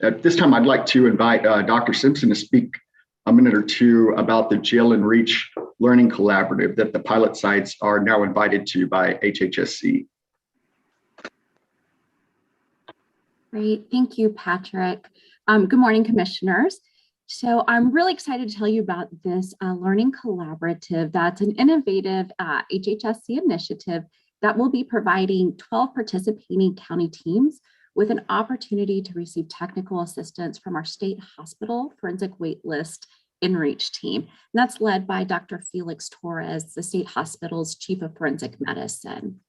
At this time, I'd like to invite Dr. Simpson to speak a minute or two about the Jail and Reach Learning Collaborative that the pilot sites are now invited to by HHSC. Great, thank you, Patrick. Good morning, commissioners. So I'm really excited to tell you about this learning collaborative that's an innovative HHSC initiative that will be providing 12 participating county teams with an opportunity to receive technical assistance from our state hospital forensic waitlist InReach team. And that's led by Dr. Felix Torres, the state hospital's chief of forensic medicine.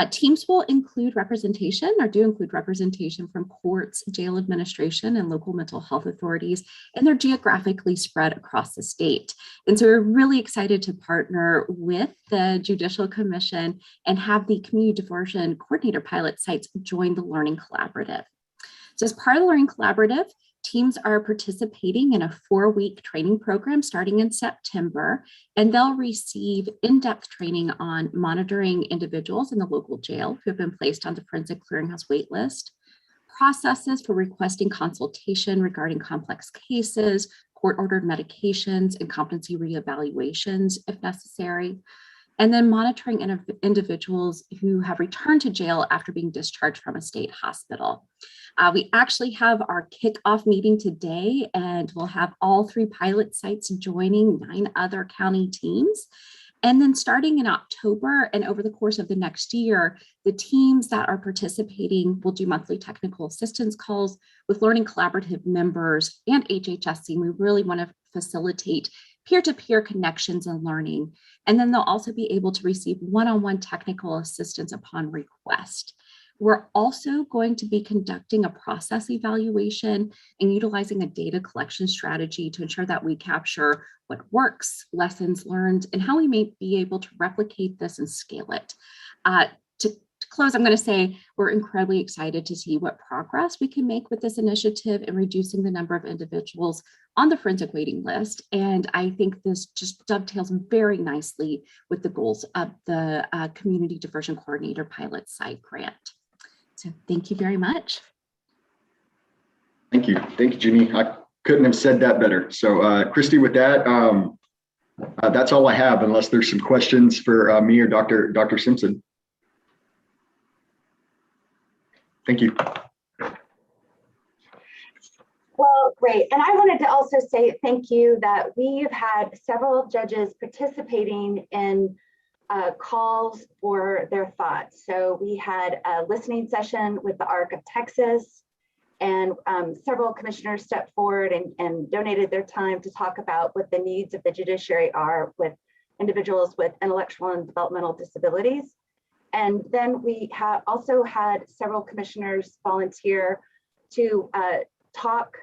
Teams will include representation or do include representation from courts, jail administration, and local mental health authorities, and they're geographically spread across the state. And so we're really excited to partner with the Judicial Commission and have the Community Diversion Coordinator pilot sites join the Learning Collaborative. So as part of the Learning Collaborative, teams are participating in a 4-week training program starting in September, and they'll receive in-depth training on monitoring individuals in the local jail who have been placed on the Forensic Clearinghouse waitlist, processes for requesting consultation regarding complex cases, court-ordered medications, and competency reevaluations if necessary, and then monitoring individuals who have returned to jail after being discharged from a state hospital. We actually have our kickoff meeting today, and we'll have all 3 pilot sites joining 9 other county teams. And then starting in October and over the course of the next year, the teams that are participating will do monthly technical assistance calls with Learning Collaborative members and HHSC. We really want to facilitate peer-to-peer connections and learning. And then they'll also be able to receive one-on-one technical assistance upon request. We're also going to be conducting a process evaluation and utilizing a data collection strategy to ensure that we capture what works, lessons learned, and how we may be able to replicate this and scale it. To close, I'm going to say we're incredibly excited to see what progress we can make with this initiative in reducing the number of individuals on the forensic waiting list. And I think this just dovetails very nicely with the goals of the Community Diversion Coordinator pilot site grant. So thank you very much. Thank you, Jeannie. I couldn't have said that better. So Christy, with that, that's all I have, unless there's some questions for me or Dr. Simpson. Thank you. Well, great. And I wanted to also say thank you that we've had several judges participating in calls for their thoughts. So we had a listening session with the ARC of Texas, and several commissioners stepped forward and donated their time to talk about what the needs of the judiciary are with individuals with intellectual and developmental disabilities. And then we have also had several commissioners volunteer to talk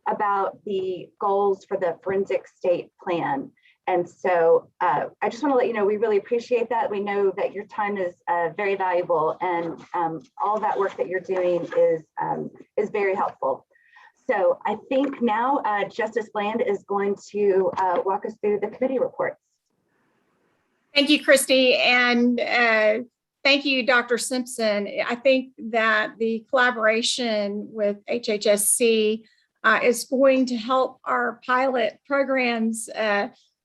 about the goals for the forensic state plan. And so I just want to let you know, we really appreciate that. We know that your time is very valuable, and all that work that you're doing is very helpful. So I think now Justice Bland is going to walk us through the committee reports. Thank you, Christy, and thank you, Dr. Simpson. I think that the collaboration with HHSC is going to help our pilot programs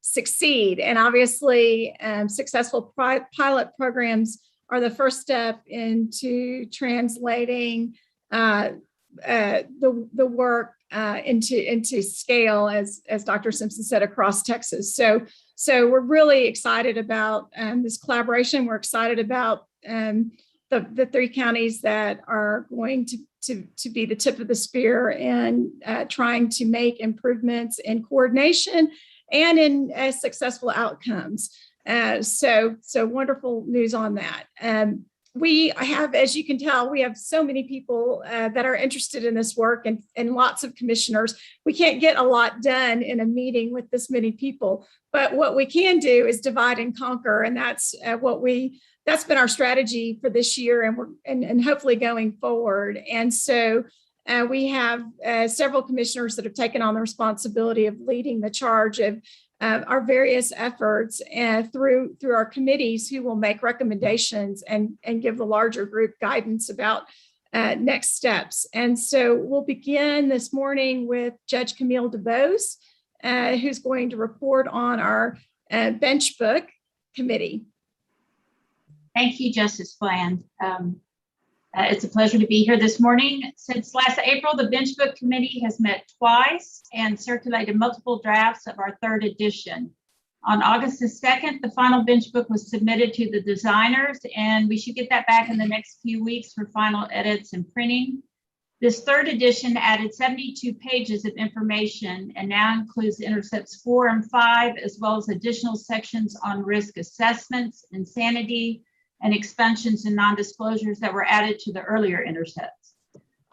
succeed. And obviously, successful pilot programs are the first step into translating the work into scale, as Dr. Simpson said, across Texas. So we're really excited about this collaboration. We're excited about the 3 counties that are going to be the tip of the spear and trying to make improvements in coordination and in successful outcomes. So wonderful news on that. We have, as you can tell, we have so many people that are interested in this work, and lots of commissioners. We can't get a lot done in a meeting with this many people, but what we can do is divide and conquer, and that's been our strategy for this year, and hopefully going forward. And so we have several commissioners that have taken on the responsibility of leading the charge of our various efforts through our committees, who will make recommendations and give the larger group guidance about next steps. And so we'll begin this morning with Judge Camille DeBose, who's going to report on our bench book committee. Thank you, Justice Bland. It's a pleasure to be here this morning. Since last April, the Bench Book Committee has met twice and circulated multiple drafts of our third edition. On August the 2nd, the final bench book was submitted to the designers, and we should get that back in the next few weeks for final edits and printing. This third edition added 72 pages of information and now includes intercepts 4 and 5, as well as additional sections on risk assessments, insanity, and expansions and non-disclosures that were added to the earlier intercepts.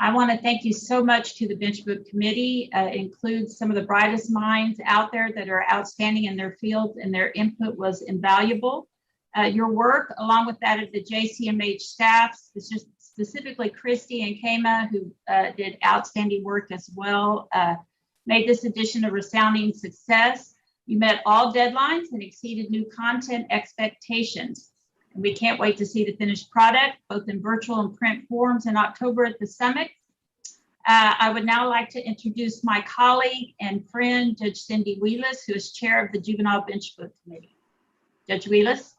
I want to thank you so much to the Bench Book Committee. It includes some of the brightest minds out there that are outstanding in their field, and their input was invaluable. Your work, along with that of the JCMH staffs, specifically Christy and Kama, who did outstanding work as well, made this edition a resounding success. You met all deadlines and exceeded new content expectations. And we can't wait to see the finished product, both in virtual and print forms in October at the summit. I would now like to introduce my colleague and friend, Judge Cindy Wheelis, who is chair of the Juvenile Bench Book Committee. Judge Wheelis.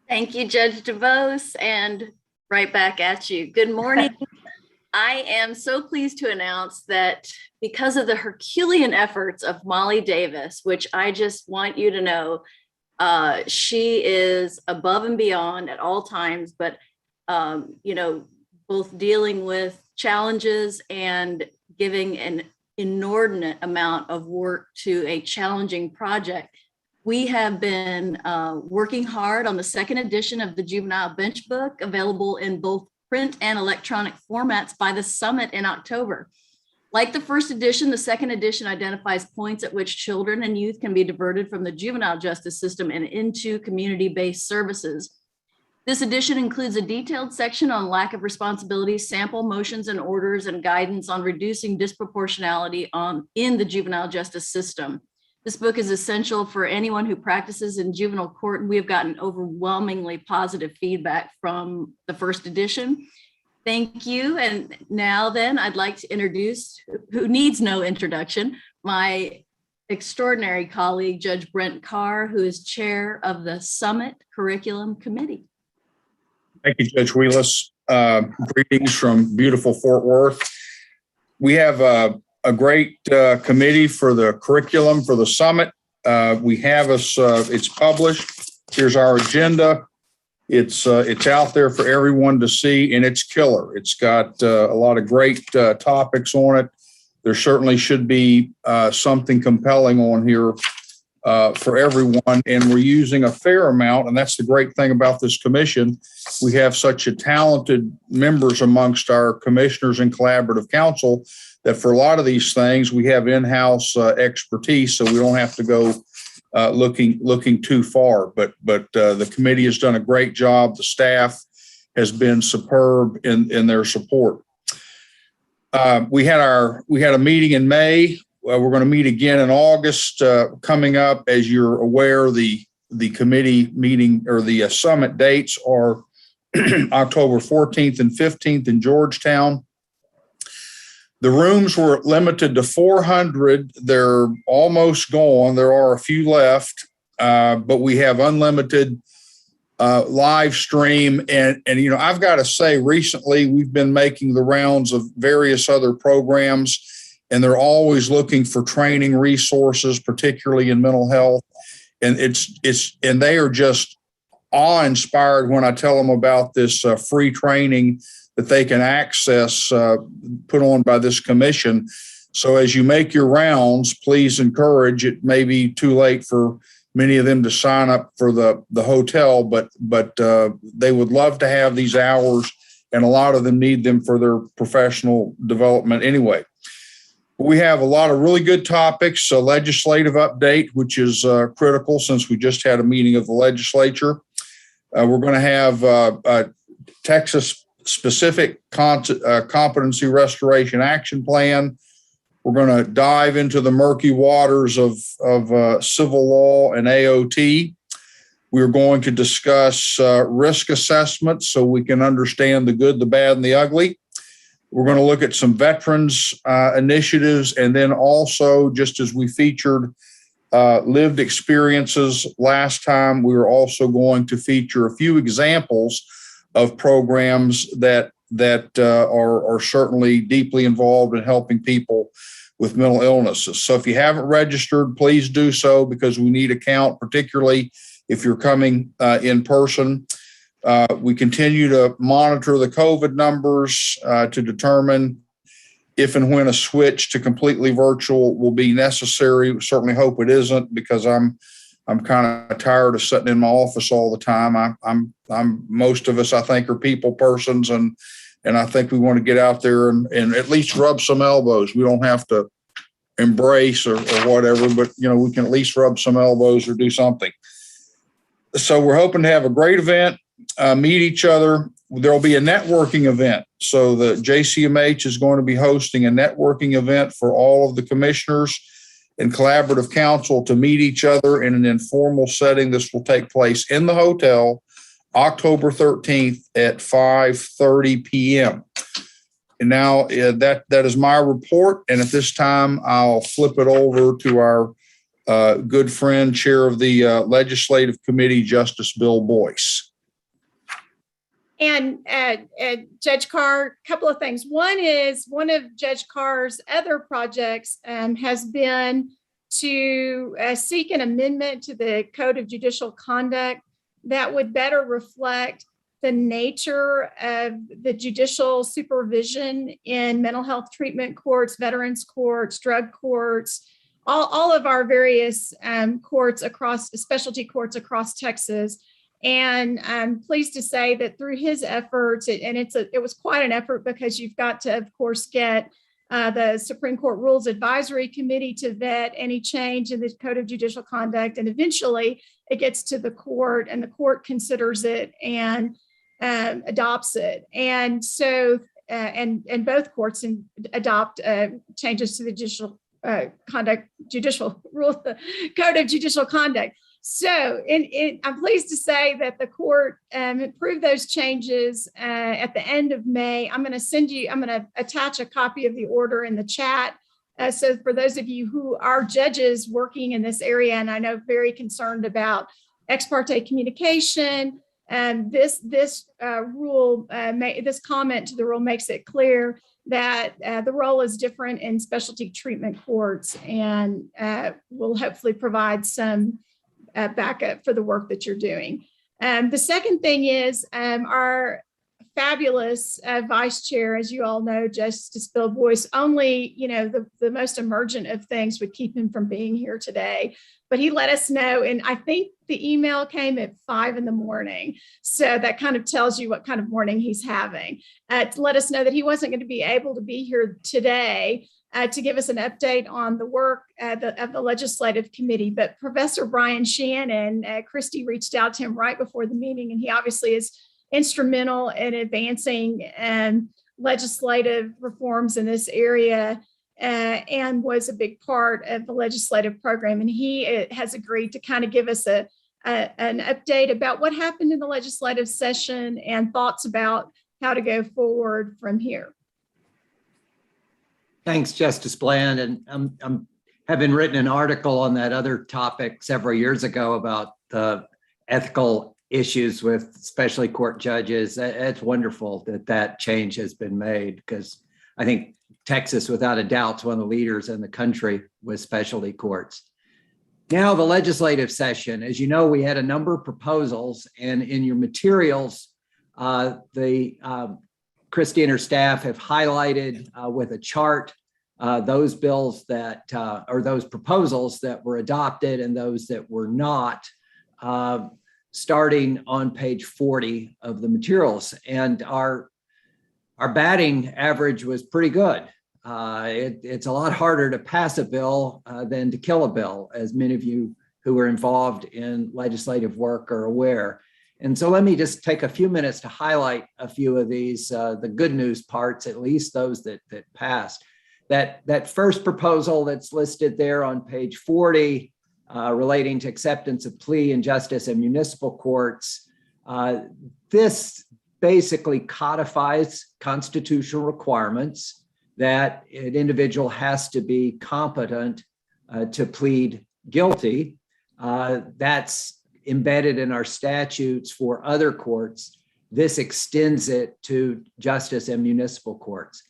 Thank you, Judge DeVos, and right back at you. Good morning. I am so pleased to announce that because of the Herculean efforts of Molly Davis, which I just want you to know, she is above and beyond at all times, but, both dealing with challenges and giving an inordinate amount of work to a challenging project. We have been working hard on the second edition of the Juvenile Bench Book, available in both print and electronic formats by the summit in October. Like the first edition, the second edition identifies points at which children and youth can be diverted from the juvenile justice system and into community-based services. This edition includes a detailed section on lack of responsibility, sample motions and orders, and guidance on reducing disproportionality in the juvenile justice system. This book is essential for anyone who practices in juvenile court, and we have gotten overwhelmingly positive feedback from the first edition. Thank you. And now then, I'd like to introduce, who needs no introduction, my extraordinary colleague, Judge Brent Carr, who is chair of the Summit Curriculum Committee. Thank you, Judge Wheelis. Greetings from beautiful Fort Worth. We have a great committee for the curriculum for the summit. We have it's published. Here's our agenda. It's out there for everyone to see, and it's killer. It's got a lot of great topics on it. There certainly should be something compelling on here for everyone, and we're using a fair amount, and that's the great thing about this commission. We have such a talented members amongst our commissioners and collaborative council that for a lot of these things, we have in-house expertise, so we don't have to go looking too far. But the committee has done a great job. The staff has been superb in their support. We had a meeting in May. We're going to meet again in August. Coming up, as you're aware, the committee meeting or the summit dates are October 14th and 15th in Georgetown. The rooms were limited to 400. They're almost gone. There are a few left, but we have unlimited live stream. And I've got to say, recently we've been making the rounds of various other programs, and they're always looking for training resources, particularly in mental health. And and they are just awe-inspired when I tell them about this free training that they can access, put on by this commission. So as you make your rounds, please encourage. It may be too late for many of them to sign up for the hotel, but they would love to have these hours, and a lot of them need them for their professional development anyway. We have a lot of really good topics, a legislative update, which is critical since we just had a meeting of the legislature. We're going to have a Texas-specific competency restoration action plan. We're going to dive into the murky waters of civil law and AOT. We're going to discuss risk assessments so we can understand the good, the bad, and the ugly. We're going to look at some veterans initiatives, and then also, just as we featured lived experiences last time, we are also going to feature a few examples of programs that are certainly deeply involved in helping people with mental illnesses. So if you haven't registered, please do so, because we need a count, particularly if you're coming in person. We continue to monitor the COVID numbers to determine if and when a switch to completely virtual will be necessary. We certainly hope it isn't, because I'm kind of tired of sitting in my office all the time. I'm most of us, I think, are people persons, and I think we want to get out there and at least rub some elbows. We don't have to embrace or whatever, but we can at least rub some elbows or do something. So we're hoping to have a great event, meet each other. There'll be a networking event. So the JCMH is going to be hosting a networking event for all of the commissioners and collaborative counsel to meet each other in an informal setting. This will take place in the hotel, October 13th at 5:30 p.m. And now that is my report. And at this time, I'll flip it over to our good friend, chair of the Legislative Committee, Justice Bill Boyce. And Judge Carr, a couple of things. One is, one of Judge Carr's other projects has been to seek an amendment to the Code of Judicial Conduct that would better reflect the nature of the judicial supervision in mental health treatment courts, veterans courts, drug courts, all of our various courts across, specialty courts across Texas. And I'm pleased to say that through his efforts, and it was quite an effort, because you've got to, of course, get the Supreme Court Rules Advisory Committee to vet any change in the Code of Judicial Conduct. And eventually it gets to the court, and the court considers it and adopts it. And so, and both courts adopt changes to the judicial conduct, judicial rule, the Code of Judicial Conduct. So I'm pleased to say that the court approved those changes at the end of May. I'm going to attach a copy of the order in the chat. So for those of you who are judges working in this area, and I know very concerned about ex parte communication, this rule, this comment to the rule makes it clear that the role is different in specialty treatment courts, and will hopefully provide some backup for the work that you're doing. The second thing is our fabulous vice chair, as you all know, Justice Bill Boyce, only, the most emergent of things would keep him from being here today. But he let us know, and I think the email came at 5 a.m. So that kind of tells you what kind of morning he's having. To let us know that he wasn't going to be able to be here today to give us an update on the work of the Legislative Committee. But Professor Brian Shannon, Christy reached out to him right before the meeting, and he obviously is instrumental in advancing legislative reforms in this area, and was a big part of the legislative program. And he has agreed to kind of give us an update about what happened in the legislative session and thoughts about how to go forward from here. Thanks, Justice Bland. And having written an article on that other topic several years ago about the ethical issues with specialty court judges, it's wonderful that change has been made, because I think Texas, without a doubt, is one of the leaders in the country with specialty courts. Now, the legislative session, as you know, we had a number of proposals, and in your materials, Christy and her staff have highlighted with a chart those bills that, or those proposals that were adopted and those that were not, starting on page 40 of the materials. And our batting average was pretty good. It's a lot harder to pass a bill than to kill a bill, as many of you who are involved in legislative work are aware. And so let me just take a few minutes to highlight a few of these, the good news parts, at least those that passed. That first proposal that's listed there on page 40, relating to acceptance of plea and justice in municipal courts, this basically codifies constitutional requirements that an individual has to be competent to plead guilty. That's embedded in our statutes for other courts. This extends it to justice and municipal courts.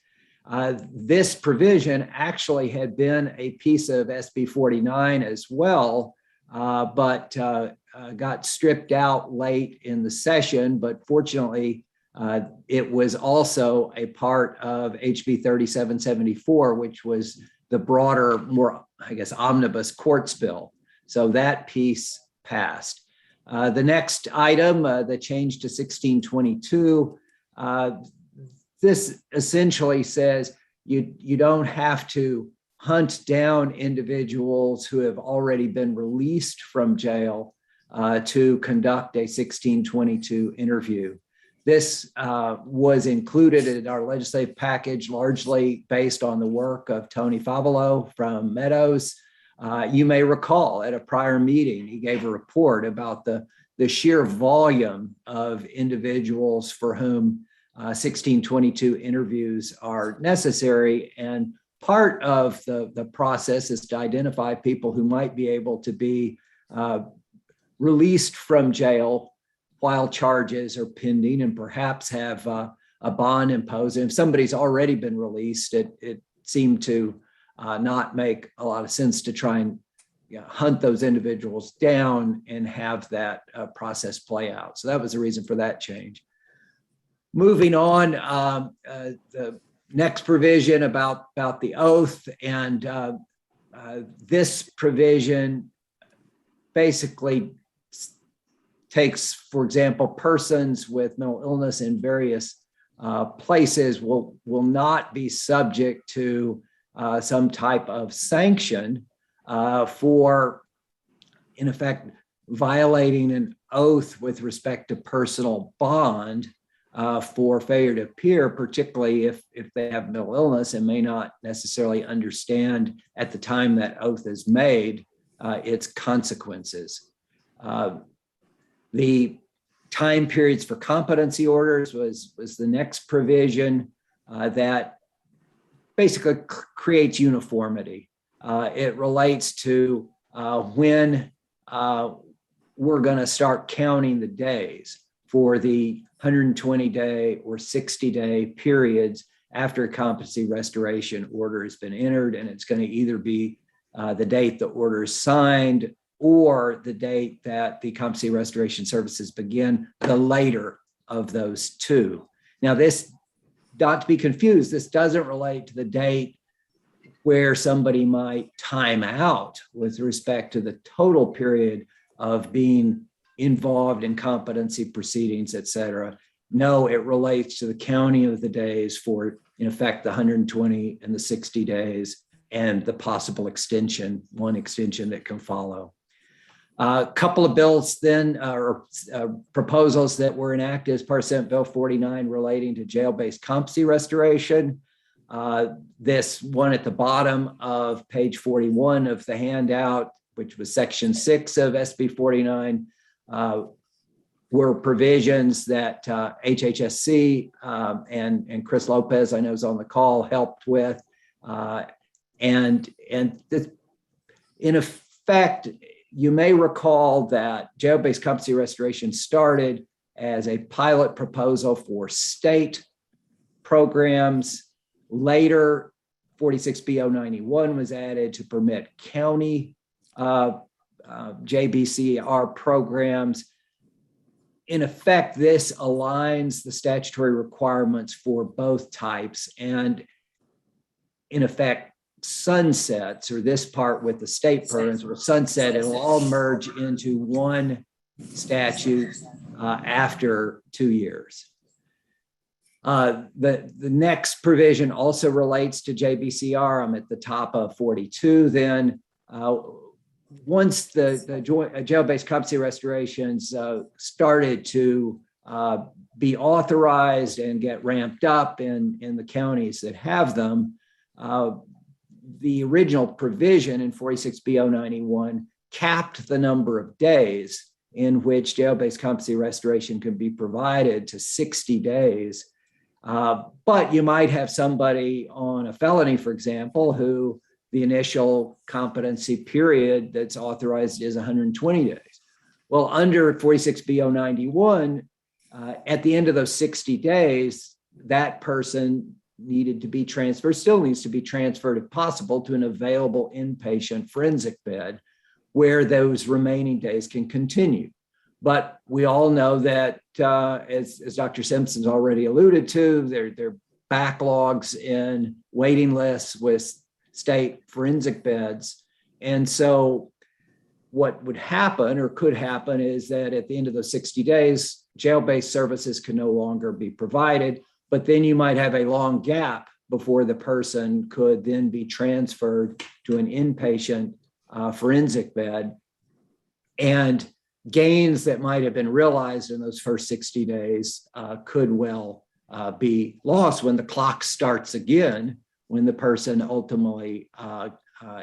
This provision actually had been a piece of SB 49 as well, but got stripped out late in the session. But fortunately, it was also a part of HB 3774, which was the broader, more, I guess, omnibus courts bill. So that piece passed. The next item, the change to 1622, this essentially says you don't have to hunt down individuals who have already been released from jail to conduct a 1622 interview. This was included in our legislative package, largely based on the work of Tony Favolo from Meadows. You may recall at a prior meeting, he gave a report about the sheer volume of individuals for whom 1622 interviews are necessary. And part of the process is to identify people who might be able to be released from jail while charges are pending and perhaps have a bond imposed. And if somebody's already been released, it seemed to not make a lot of sense to try and hunt those individuals down and have that process play out. So that was the reason for that change. Moving on, the next provision about the oath, and this provision basically takes, for example, persons with mental illness in various places will not be subject to some type of sanction for, in effect, violating an oath with respect to personal bond for failure to appear, particularly if they have mental illness and may not necessarily understand at the time that oath is made its consequences. The time periods for competency orders was the next provision that basically creates uniformity. It relates to when we're going to start counting the days for the 120-day or 60-day periods after a competency restoration order has been entered, and it's going to either be the date the order is signed or the date that the competency restoration services begin, the later of those two. Now, this, not to be confused, this doesn't relate to the date where somebody might time out with respect to the total period of being involved in competency proceedings, et cetera. No, it relates to the counting of the days for, in effect, the 120 and the 60 days and the possible extension, one extension that can follow. A couple of bills then, or proposals that were enacted as part of Senate Bill 49 relating to jail-based competency restoration. This one at the bottom of page 41 of the handout, which was section 6 of SB 49, were provisions that HHSC and Chris Lopez, I know, is on the call, helped with. And this, in effect, you may recall that jail-based competency restoration started as a pilot proposal for state programs. Later, 46B091 was added to permit county JBCR programs. In effect, this aligns the statutory requirements for both types and, in effect, sunsets, or this part with the state programs will sunset. It'll all merge into one statute after 2 years. The next provision also relates to JBCR. I'm at the top of 42 then. Once the jail-based competency restorations started to be authorized and get ramped up in the counties that have them, the original provision in 46B091 capped the number of days in which jail-based competency restoration can be provided to 60 days. But you might have somebody on a felony, for example, who the initial competency period that's authorized is 120 days. Well, under 46B-091, at the end of those 60 days, that person needed to be transferred, still needs to be transferred if possible to an available inpatient forensic bed where those remaining days can continue. But we all know that, as Dr. Simpson's already alluded to, there are backlogs in waiting lists with state forensic beds. And so what would happen or could happen is that at the end of those 60 days, jail-based services can no longer be provided, but then you might have a long gap before the person could then be transferred to an inpatient forensic bed. And gains that might have been realized in those first 60 days could well be lost when the clock starts again, when the person ultimately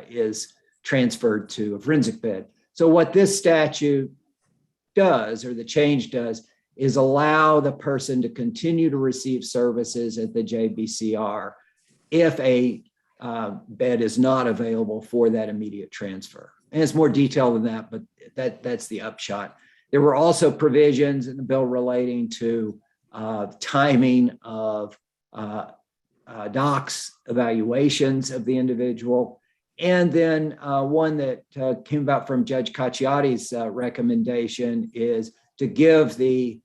is transferred to a forensic bed. So what this statute does, or the change does, is allow the person to continue to receive services at the JBCR if a bed is not available for that immediate transfer. And it's more detailed than that, but that's the upshot. There were also provisions in the bill relating to timing of docs evaluations of the individual. And then one that came about from Judge Cacciotti's recommendation is to give the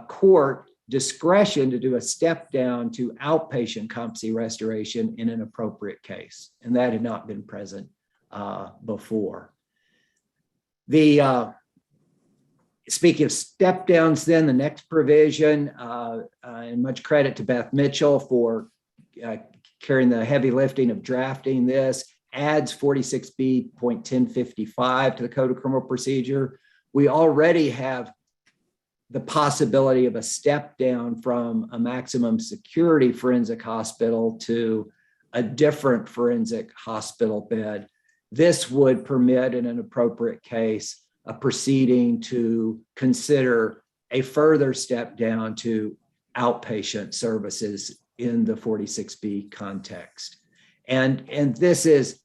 court discretion to do a step down to outpatient competency restoration in an appropriate case. And that had not been present before. Speaking of step downs, then the next provision, and much credit to Beth Mitchell for carrying the heavy lifting of drafting this, adds 46B.1055 to the Code of Criminal Procedure. We already have the possibility of a step down from a maximum security forensic hospital to a different forensic hospital bed. This would permit, in an appropriate case, a proceeding to consider a further step down to outpatient services in the 46B context. And this is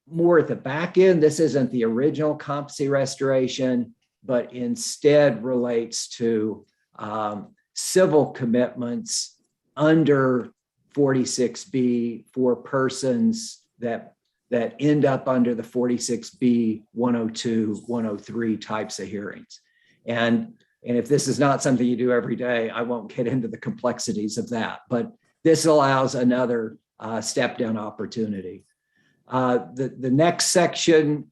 more at the back end. This isn't the original competency restoration, but instead relates to civil commitments under 46B for persons that end up under the 46B 102, 103 types of hearings. And if this is not something you do every day, I won't get into the complexities of that, but this allows another step down opportunity. The next section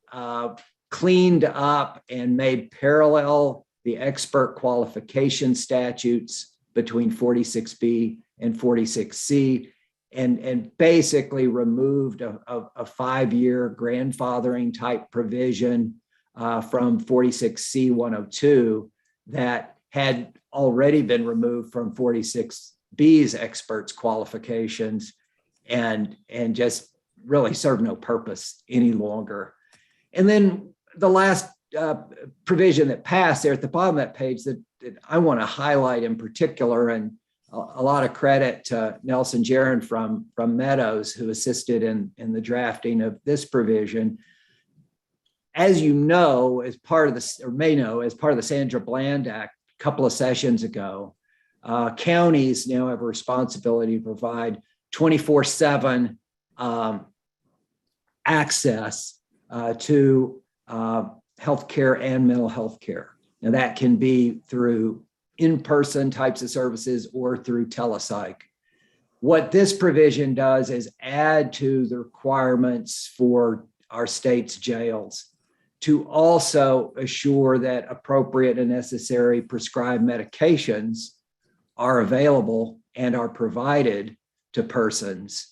cleaned up and made parallel the expert qualification statutes between 46B and 46C, and basically removed a 5-year grandfathering type provision from 46C 102 that had already been removed from 46B's experts qualifications and just really serve no purpose any longer. And then the last provision that passed there at the bottom of that page that I want to highlight in particular, and a lot of credit to Nelson Jaron from Meadows, who assisted in the drafting of this provision. As you know, as part of the, or may know, as part of the Sandra Bland Act a couple of sessions ago, counties now have a responsibility to provide 24/7 access to healthcare and mental health care. Now that can be through in-person types of services or through telepsych. What this provision does is add to the requirements for our state's jails to also assure that appropriate and necessary prescribed medications are available and are provided to persons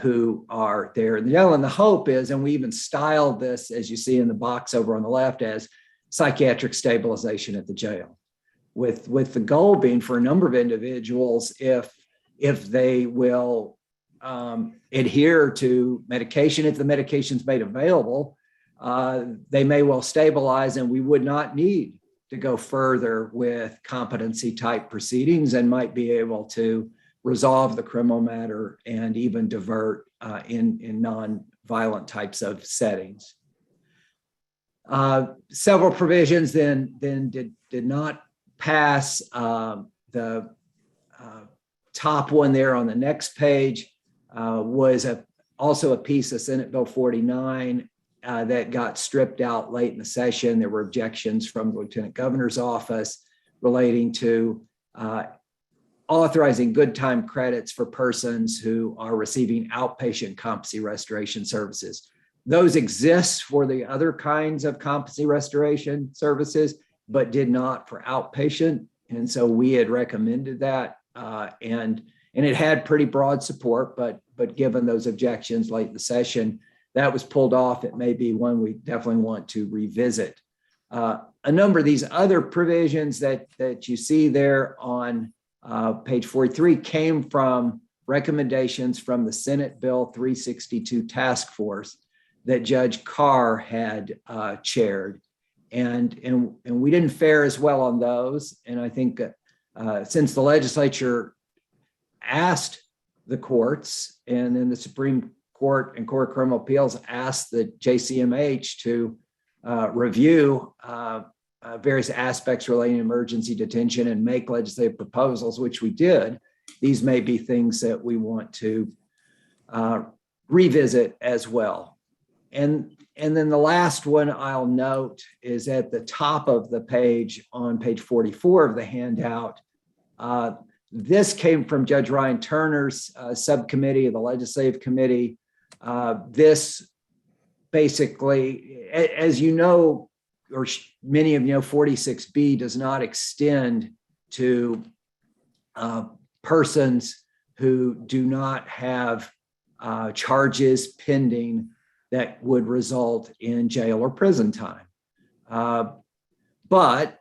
who are there in the jail. And the hope is, and we even styled this, as you see in the box over on the left, as psychiatric stabilization at the jail, with the goal being for a number of individuals, if they will adhere to medication, if the medication's made available, they may well stabilize, and we would not need to go further with competency type proceedings and might be able to resolve the criminal matter and even divert in non-violent types of settings. Several provisions then did not pass. The top one there on the next page was also a piece of Senate Bill 49 that got stripped out late in the session. There were objections from the Lieutenant Governor's office relating to authorizing good time credits for persons who are receiving outpatient competency restoration services. Those exist for the other kinds of competency restoration services, but did not for outpatient. And so we had recommended that, and it had pretty broad support, but given those objections late in the session, that was pulled off. It may be one we definitely want to revisit. A number of these other provisions that you see there on page 43 came from recommendations from the Senate Bill 362 task force that Judge Carr had chaired. And we didn't fare as well on those. And I think since the legislature asked the courts, and then the Supreme Court and Court of Criminal Appeals asked the JCMH to review various aspects relating to emergency detention and make legislative proposals, which we did, these may be things that we want to revisit as well. And then the last one I'll note is at the top of the page on page 44 of the handout. This came from Judge Ryan Turner's subcommittee of the Legislative Committee. This basically, as you know, or many of you know, 46B does not extend to persons who do not have charges pending that would result in jail or prison time. But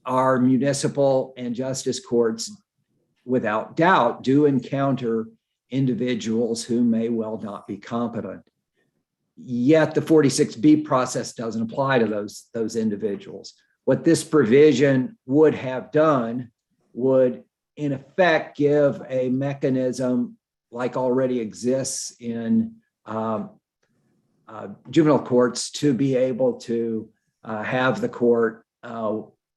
our municipal and justice courts, without doubt, do encounter individuals who may well not be competent. Yet the 46B process doesn't apply to those individuals. What this provision would have done would, in effect, give a mechanism like already exists in juvenile courts to be able to have the court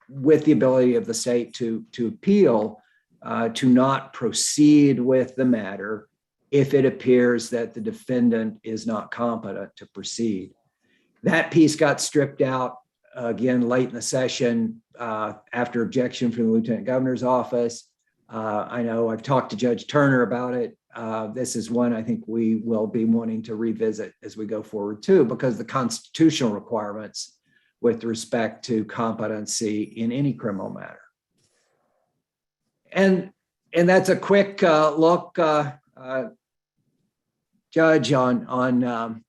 with the ability of the state to appeal to not proceed with the matter if it appears that the defendant is not competent to proceed. That piece got stripped out again late in the session after objection from the Lieutenant Governor's office. I know I've talked to Judge Turner about it. This is one I think we will be wanting to revisit as we go forward too, because the constitutional requirements with respect to competency in any criminal matter. And that's a quick look, Judge, on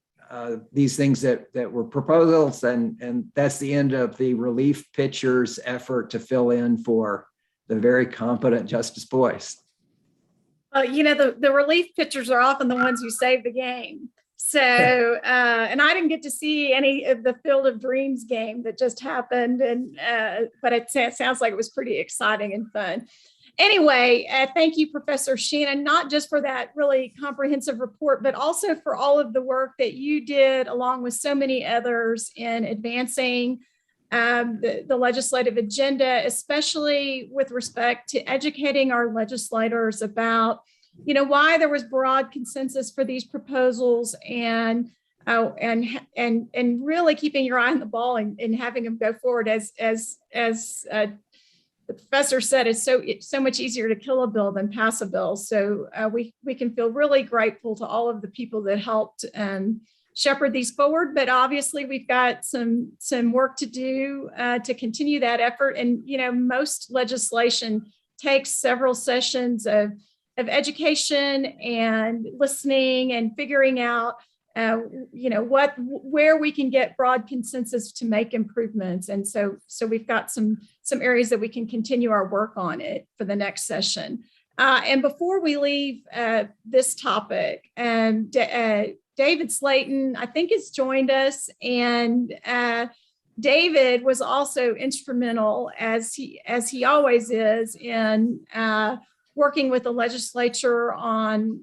these things that were proposals, and that's the end of the relief pitcher's effort to fill in for the very competent Justice Boyce. You know, the relief pitchers are often the ones who save the game. So, and I didn't get to see any of the Field of Dreams game that just happened, but it sounds like it was pretty exciting and fun. Anyway, thank you, Professor Shannon, not just for that really comprehensive report, but also for all of the work that you did along with so many others in advancing the legislative agenda, especially with respect to educating our legislators about, you know, why there was broad consensus for these proposals and really keeping your eye on the ball and having them go forward. As the professor said, it's so much easier to kill a bill than pass a bill. So we can feel really grateful to all of the people that helped shepherd these forward, but obviously we've got some work to do to continue that effort. And, you know, most legislation takes several sessions of education and listening and figuring out, you know, where we can get broad consensus to make improvements. And so we've got some areas that we can continue our work on it for the next session. And before we leave this topic, David Slayton, I think, has joined us, and David was also instrumental, as he always is, in working with the legislature on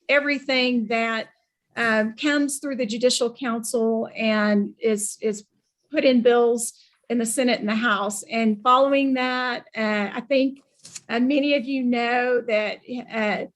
everything that comes through the Judicial Council and is put in bills in the Senate and the House. And following that, I think many of you know that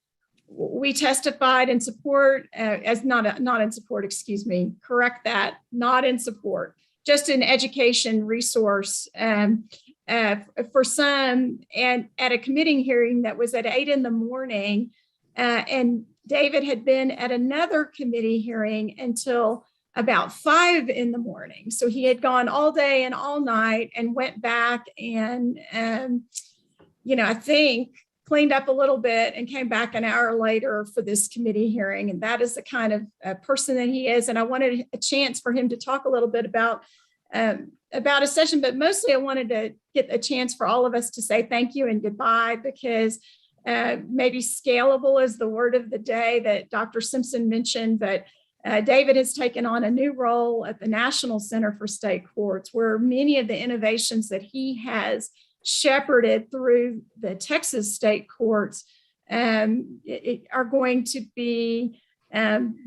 we testified in support, not in support, excuse me, correct that, not in support, just an education resource for some, and at a committee hearing that was at 8 a.m. And David had been at another committee hearing until about 5 a.m. So he had gone all day and all night and went back and, I think cleaned up a little bit and came back an hour later for this committee hearing. And that is the kind of person that he is. And I wanted a chance for him to talk a little bit about a session, but mostly I wanted to get a chance for all of us to say thank you and goodbye, because maybe scalable is the word of the day that Dr. Simpson mentioned, but David has taken on a new role at the National Center for State Courts, where many of the innovations that he has shepherded through the Texas state courts are going to be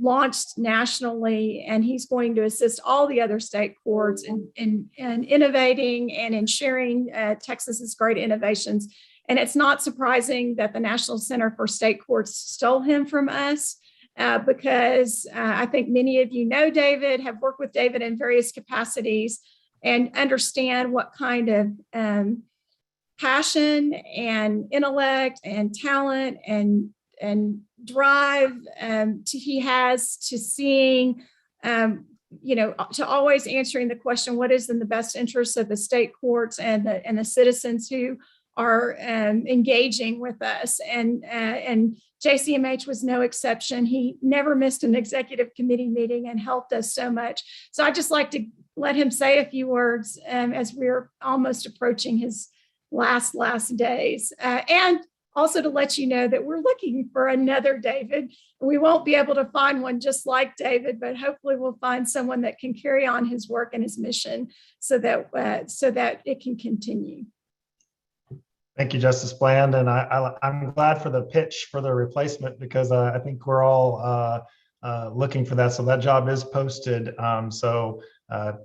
launched nationally, and he's going to assist all the other state courts in innovating and in sharing Texas's great innovations. And it's not surprising that the National Center for State Courts stole him from us, because I think many of you know David, have worked with David in various capacities, and understand what kind of passion and intellect and talent and drive he has to seeing, to always answering the question, what is in the best interest of the state courts and the citizens who are engaging with us. And JCMH was no exception. He never missed an executive committee meeting and helped us so much. So I'd just like to let him say a few words as we're almost approaching his last days. And also to let you know that we're looking for another David. We won't be able to find one just like David, but hopefully we'll find someone that can carry on his work and his mission so that it can continue. Thank you, Justice Bland. And I'm glad for the pitch for the replacement, because I think we're all looking for that. So that job is posted.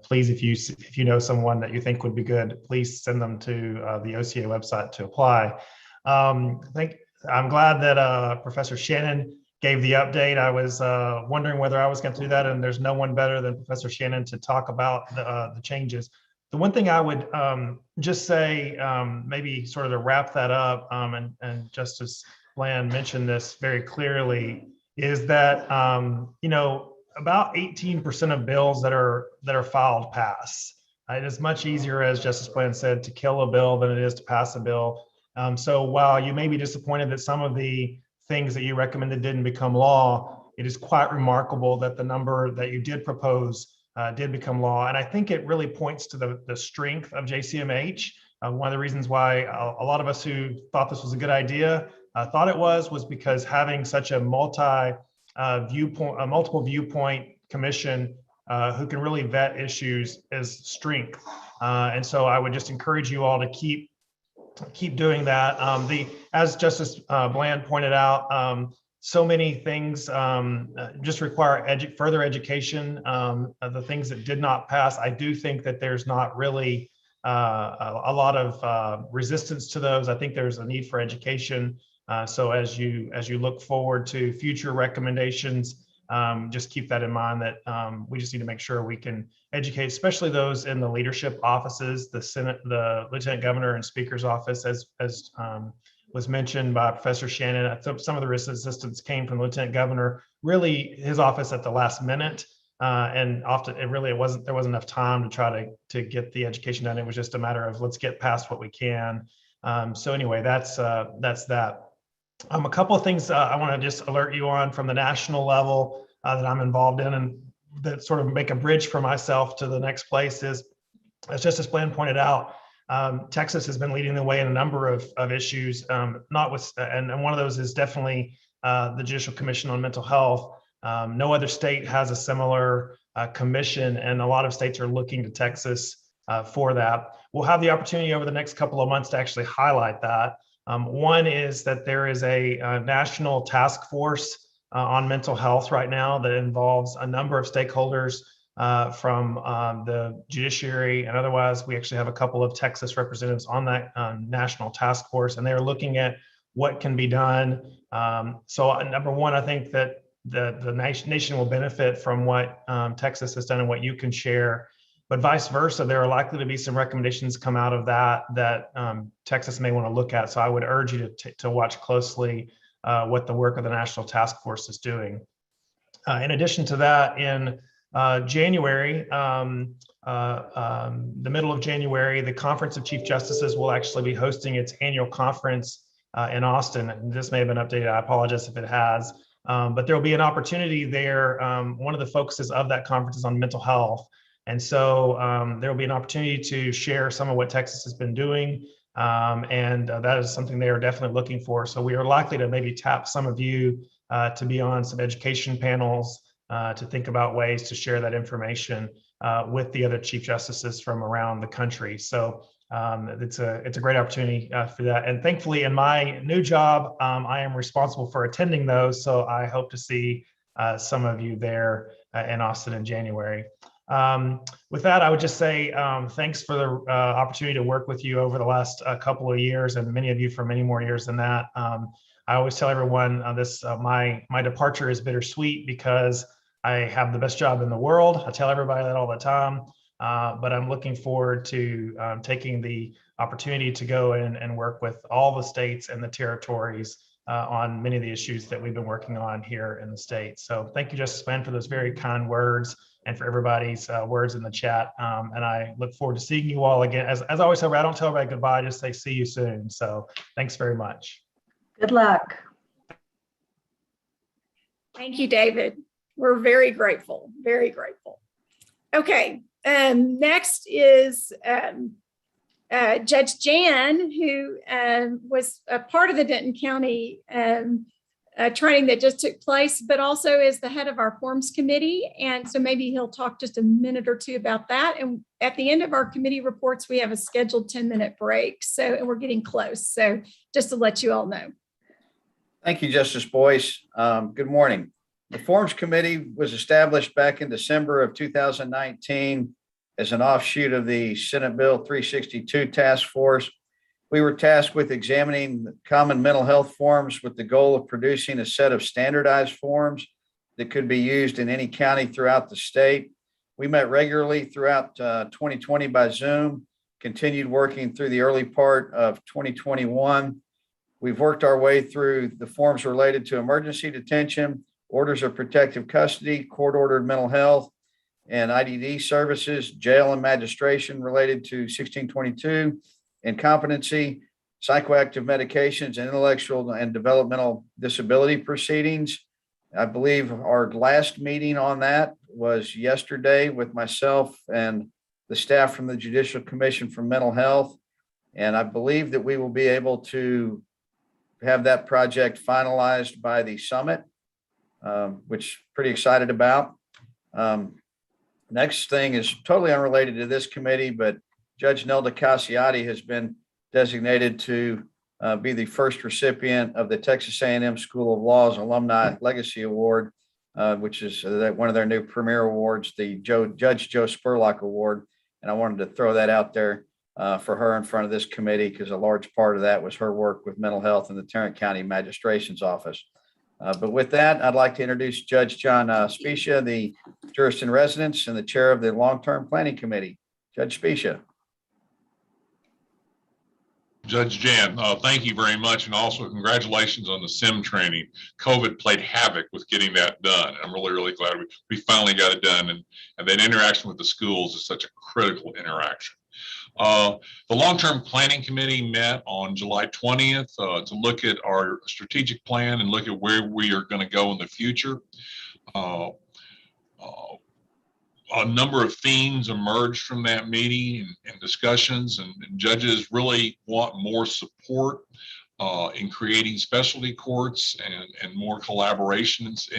Please, if you know someone that you think would be good, please send them to the OCA website to apply. I'm glad that Professor Shannon gave the update. I was wondering whether I was going to do that, and there's no one better than Professor Shannon to talk about the changes. The one thing I would just say, maybe sort of to wrap that up, and Justice Bland mentioned this very clearly, is that about 18% of bills that are filed pass. It is much easier, as Justice Bland said, to kill a bill than it is to pass a bill. So while you may be disappointed that some of the things that you recommended didn't become law, it is quite remarkable that the number that you did propose did become law. And I think it really points to the strength of JCMH. One of the reasons why a lot of us who thought this was a good idea thought it was because having such a multiple viewpoint commission who can really vet issues is strength. And so I would just encourage you all to keep doing that. As Justice Bland pointed out, so many things just require further education. The things that did not pass, I do think that there's not really a lot of resistance to those. I think there's a need for education. So as you look forward to future recommendations, just keep that in mind, that we just need to make sure we can educate, especially those in the leadership offices, the Senate, the Lieutenant Governor and Speaker's office, as was mentioned by Professor Shannon. Some of the resistance came from the Lieutenant Governor, really his office at the last minute. And often there wasn't enough time to try to get the education done. It was just a matter of let's get past what we can. So anyway, that's that. A couple of things I want to just alert you on from the national level that I'm involved in, and that sort of make a bridge for myself to the next place is, as Justice Bland pointed out, Texas has been leading the way in a number of issues, and one of those is definitely the Judicial Commission on Mental Health. No other state has a similar commission, and a lot of states are looking to Texas for that. We'll have the opportunity over the next couple of months to actually highlight that. One is that there is a national task force on mental health right now that involves a number of stakeholders from the judiciary and otherwise. We actually have a couple of Texas representatives on that national task force, and they're looking at what can be done. So number one, I think that the nation will benefit from what Texas has done and what you can share. But vice versa, there are likely to be some recommendations come out of that Texas may want to look at. So I would urge you to watch closely what the work of the National Task Force is doing. In addition to that, in January, the middle of January, the Conference of Chief Justices will actually be hosting its annual conference in Austin. And this may have been updated. I apologize if it has. But there will be an opportunity there. One of the focuses of that conference is on mental health. And so there will be an opportunity to share some of what Texas has been doing. And that is something they are definitely looking for. So we are likely to maybe tap some of you to be on some education panels to think about ways to share that information with the other Chief Justices from around the country. So it's a great opportunity for that. And thankfully, in my new job, I am responsible for attending those. So I hope to see some of you there in Austin in January. With that, I would just say thanks for the opportunity to work with you over the last couple of years, and many of you for many more years than that. I always tell everyone my departure is bittersweet because I have the best job in the world. I tell everybody that all the time, but I'm looking forward to taking the opportunity to go and work with all the states and the territories on many of the issues that we've been working on here in the state. So thank you, Justice Bland, for those very kind words and for everybody's words in the chat. And I look forward to seeing you all again. As I always say, I don't tell everybody goodbye, just say see you soon. So thanks very much. Good luck. Thank you, David. We're very grateful, very grateful. Okay, next is Judge Jan, who was a part of the Denton County training that just took place, but also is the head of our forms committee. And so maybe he'll talk just a minute or two about that. And at the end of our committee reports, we have a scheduled 10-minute break. So, and we're getting close. So just to let you all know. Thank you, Justice Boyce. Good morning. The Forms Committee was established back in December of 2019 as an offshoot of the Senate Bill 362 task force. We were tasked with examining common mental health forms with the goal of producing a set of standardized forms that could be used in any county throughout the state. We met regularly throughout 2020 by Zoom, continued working through the early part of 2021. We've worked our way through the forms related to emergency detention, orders of protective custody, court-ordered mental health, and IDD services, jail and magistration related to 1622, and competency, psychoactive medications, and intellectual and developmental disability proceedings. I believe our last meeting on that was yesterday with myself and the staff from the Judicial Commission for Mental Health. And I believe that we will be able to have that project finalized by the summit, which pretty excited about. Next thing is totally unrelated to this committee, but Judge Nelda Cassiati has been designated to be the first recipient of the Texas A&M School of Law's Alumni Legacy Award, which is one of their new premier awards, the Judge Joe Spurlock Award. And I wanted to throw that out there for her in front of this committee because a large part of that was her work with mental health in the Tarrant County Magistration's Office. But with that, I'd like to introduce Judge John Specia, the jurist in residence and the chair of the Long-Term Planning Committee. Judge Specia. Judge Jan, thank you very much. And also congratulations on the SIM training. COVID played havoc with getting that done. I'm really, really glad we finally got it done. And that interaction with the schools is such a critical interaction. The Long-Term Planning Committee met on July 20th to look at our strategic plan and look at where we are going to go in the future. A number of themes emerged from that meeting and discussions, and judges really want more support in creating specialty courts and more collaborations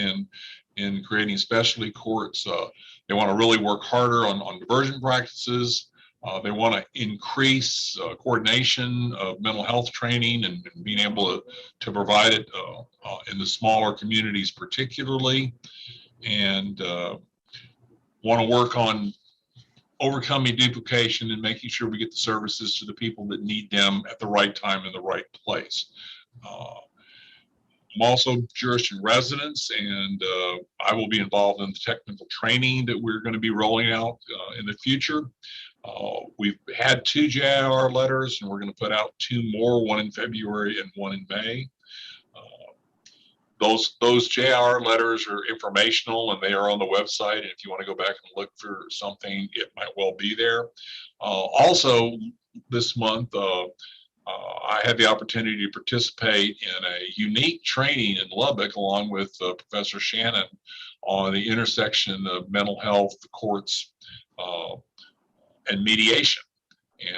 in creating specialty courts. They want to really work harder on diversion practices. They want to increase coordination of mental health training and being able to provide it in the smaller communities particularly, and want to work on overcoming duplication and making sure we get the services to the people that need them at the right time in the right place. I'm also jurist in residence, and I will be involved in the technical training that we're going to be rolling out in the future. We've had 2 JIR letters, and we're going to put out 2 more, one in February and one in May. Those JIR letters are informational, and they are on the website. And if you want to go back and look for something, it might well be there. Also, this month, I had the opportunity to participate in a unique training in Lubbock, along with Professor Shannon, on the intersection of mental health, the courts, and mediation.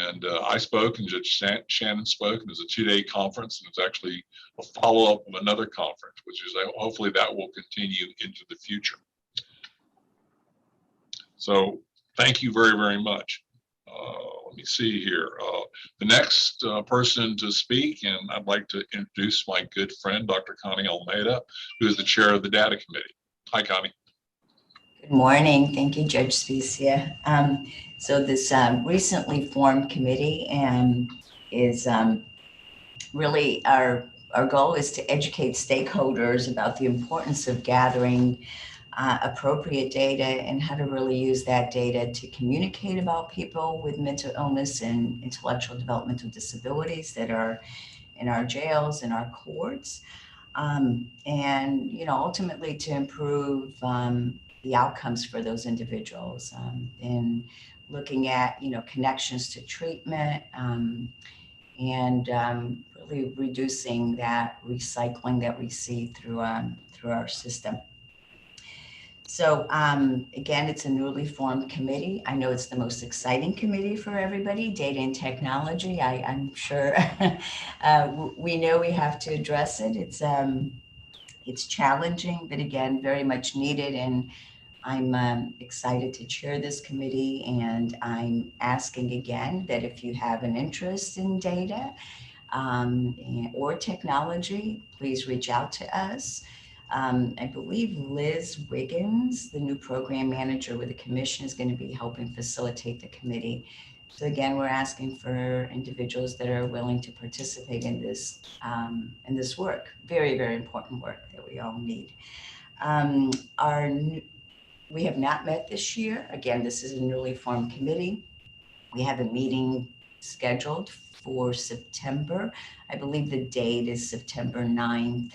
And I spoke, and Judge Shannon spoke, and it was a 2-day conference, and it's actually a follow-up of another conference, which is hopefully that will continue into the future. So thank you very, very much. Let me see here. The next person to speak, and I'd like to introduce my good friend, Dr. Connie Almeida, who is the chair of the Data Committee. Hi, Connie. Good morning. Thank you, Judge Specia. So this recently formed committee is really our goal is to educate stakeholders about the importance of gathering appropriate data and how to really use that data to communicate about people with mental illness and intellectual developmental disabilities that are in our jails and our courts, and ultimately to improve the outcomes for those individuals, in looking at connections to treatment, and really reducing that recycling that we see through our system. So again, it's a newly formed committee. I know it's the most exciting committee for everybody, data and technology. I'm sure we know we have to address it. It's challenging, but again, very much needed. And I'm excited to chair this committee. And I'm asking again that if you have an interest in data or technology, please reach out to us. I believe Liz Wiggins, the new program manager with the commission, is going to be helping facilitate the committee. So again, we're asking for individuals that are willing to participate in this work. Very, very important work that we all need. We have not met this year. Again, this is a newly formed committee. We have a meeting scheduled for September. I believe the date is September 9th.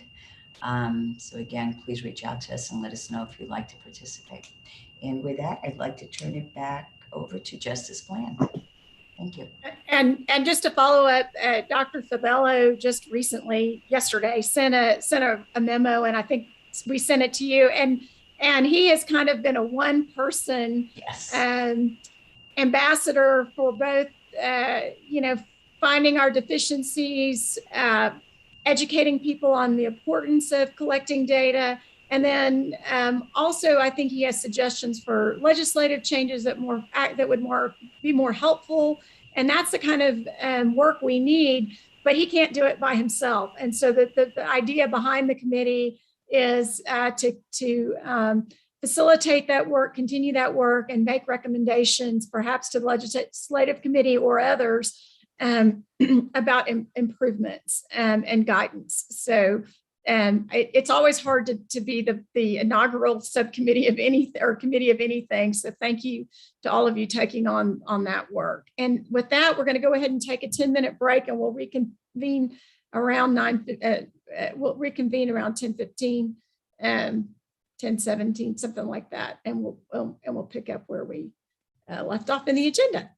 So again, please reach out to us and let us know if you'd like to participate. And with that, I'd like to turn it back over to Justice Bland. Thank you. And just to follow up, Dr. Fabello just recently, yesterday, sent a memo, and I think we sent it to you. And he has kind of been a one-person ambassador for both, finding our deficiencies, educating people on the importance of collecting data. And then also, I think he has suggestions for legislative changes that would be more helpful. And that's the kind of work we need, but he can't do it by himself. And so the idea behind the committee is to facilitate that work, continue that work, and make recommendations, perhaps to the legislative committee or others, about improvements and guidance. So it's always hard to be the inaugural subcommittee of anything or committee of anything. So thank you to all of you taking on that work. And with that, we're going to go ahead and take a 10-minute break, and we'll reconvene around 10:15, 10:17, something like that, and we'll pick up where we left off in the agenda.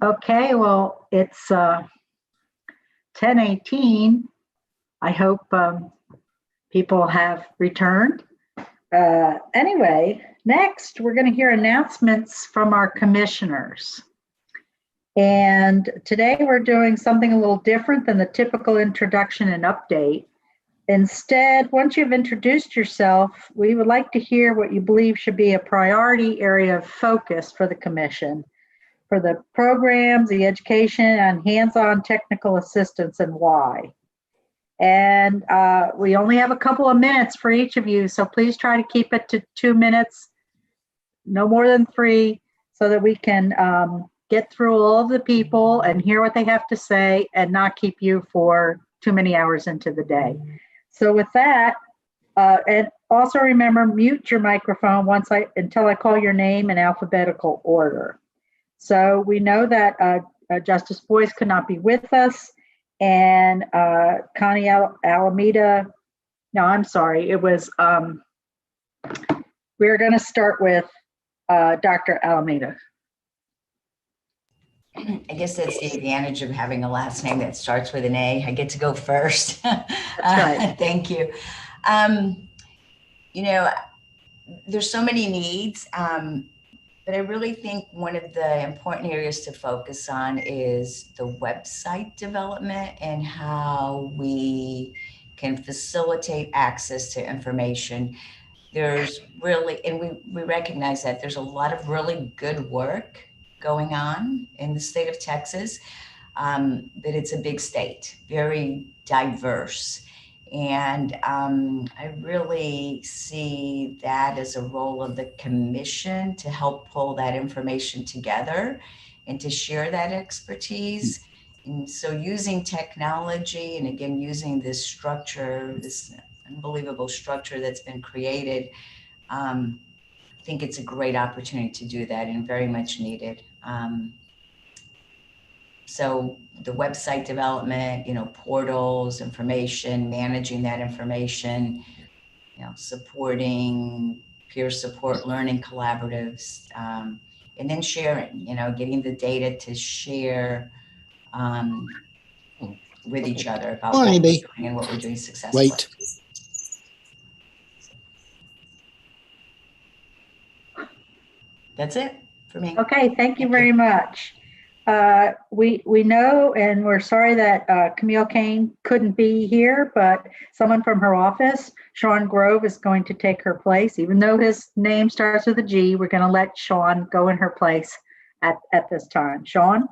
Okay, well, it's 10:18. I hope people have returned. Anyway, next we're going to hear announcements from our commissioners. And today we're doing something a little different than the typical introduction and update. Instead, once you've introduced yourself, we would like to hear what you believe should be a priority area of focus for the commission, for the programs, the education, and hands-on technical assistance, and why. And we only have a couple of minutes for each of you, so please try to keep it to 2 minutes, no more than 3, so that we can get through all of the people and hear what they have to say and not keep you for too many hours into the day. So with that, and also remember, mute your microphone until I call your name in alphabetical order. So we know that Justice Boyce could not be with us, and Connie Alameda, no, I'm sorry, it was, we're going to start with Dr. Alameda. I guess that's the advantage of having a last name that starts with an A. I get to go first. That's right. Thank you. You know, there's so many needs, but I really think one of the important areas to focus on is the website development and how we can facilitate access to information. There's really, and we recognize that there's a lot of really good work going on in the state of Texas, but it's a big state, very diverse. And I really see that as a role of the commission to help pull that information together and to share that expertise. And so using technology, and again, using this structure, this unbelievable structure that's been created, I think it's a great opportunity to do that and very much needed. So the website development, portals, information, managing that information, supporting peer support, learning collaboratives, and then sharing, getting the data to share with each other about what we're doing and what we're doing successfully. Wait. That's it for me. Okay, thank you very much. We know, and we're sorry that Camille Kane couldn't be here, but someone from her office, Sean Grove, is going to take her place. Even though his name starts with a G, we're going to let Sean go in her place at this time. Sean?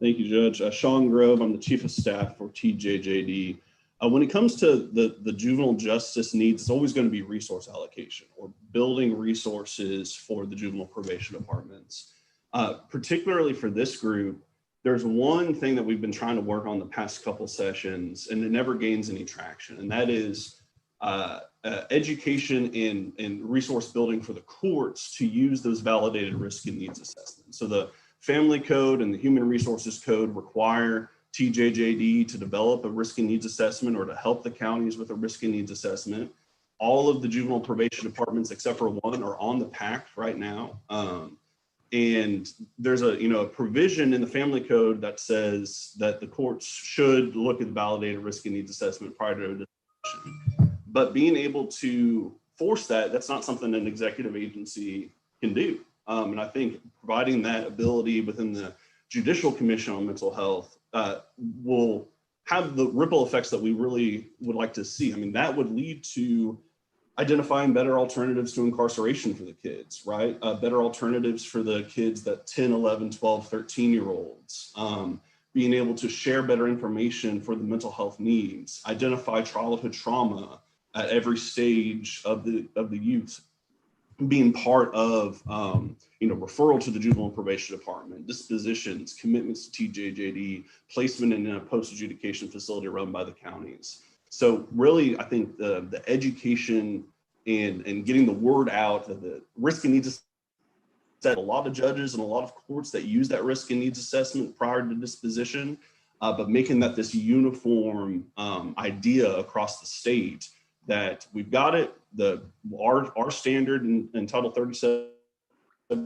Thank you, Judge. Sean Grove, I'm the Chief of Staff for TJJD. When it comes to the juvenile justice needs, it's always going to be resource allocation or building resources for the juvenile probation departments. Particularly for this group, there's one thing that we've been trying to work on the past couple sessions, and it never gains any traction, and that is education and resource building for the courts to use those validated risk and needs assessments. So the Family Code and the Human Resources Code require TJJD to develop a risk and needs assessment or to help the counties with a risk and needs assessment. All of the juvenile probation departments, except for one, are on the PACT right now. And there's a provision in the Family Code that says that the courts should look at the validated risk and needs assessment prior to a discussion. But being able to force that's not something an executive agency can do. And I think providing that ability within the Judicial Commission on Mental Health will have the ripple effects that we really would like to see. I mean, that would lead to identifying better alternatives to incarceration for the kids, right? Better alternatives for the kids that 10, 11, 12, 13-year-olds, being able to share better information for the mental health needs, identify childhood trauma at every stage of the youth, being part of, referral to the juvenile probation department, dispositions, commitments to TJJD, placement in a post-adjudication facility run by the counties. So really, I think the education and getting the word out of the risk and needs assessment, a lot of judges and a lot of courts that use that risk and needs assessment prior to disposition, but making that this uniform idea across the state that we've got it. Our standard in Title 37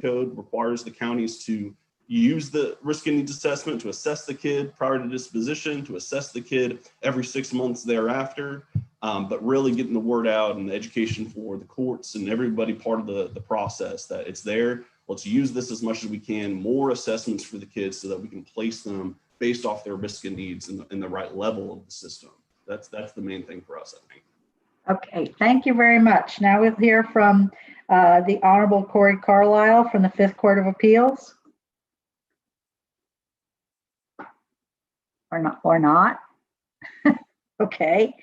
code requires the counties to use the risk and needs assessment to assess the kid prior to disposition, to assess the kid every 6 months thereafter, but really getting the word out and the education for the courts and everybody part of the process that it's there. Let's use this as much as we can, more assessments for the kids so that we can place them based off their risk and needs in the right level of the system. That's the main thing for us, I think. Okay, thank you very much. Now we'll hear from the Honorable Corey Carlisle from the Fifth Court of Appeals. Or not? Okay.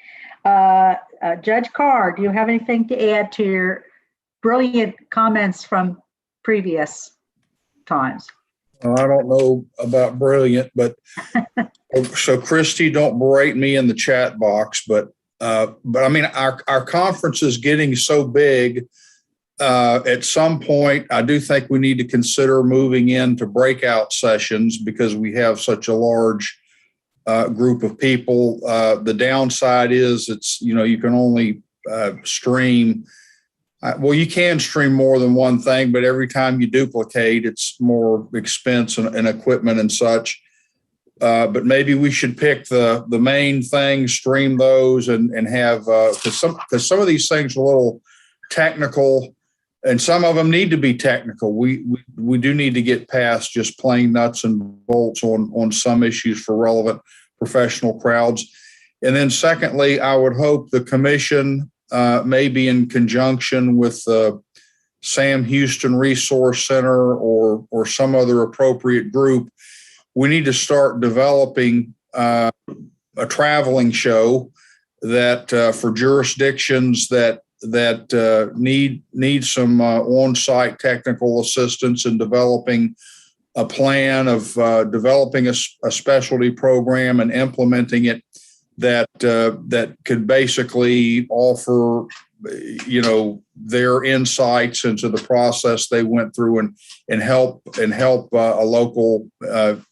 Judge Carr, do you have anything to add to your brilliant comments from previous times? I don't know about brilliant, but so Christy, don't berate me in the chat box, but I mean, our conference is getting so big. At some point, I do think we need to consider moving into breakout sessions because we have such a large group of people. The downside is you can only stream. Well, you can stream more than one thing, but every time you duplicate, it's more expense and equipment and such. But maybe we should pick the main things, stream those, and have because some of these things are a little technical, and some of them need to be technical. We do need to get past just plain nuts and bolts on some issues for relevant professional crowds. And then secondly, I would hope the commission, maybe in conjunction with the Sam Houston Resource Center or some other appropriate group, we need to start developing a traveling show that for jurisdictions that need some on-site technical assistance in developing a plan of developing a specialty program and implementing it that could basically offer their insights into the process they went through and help a local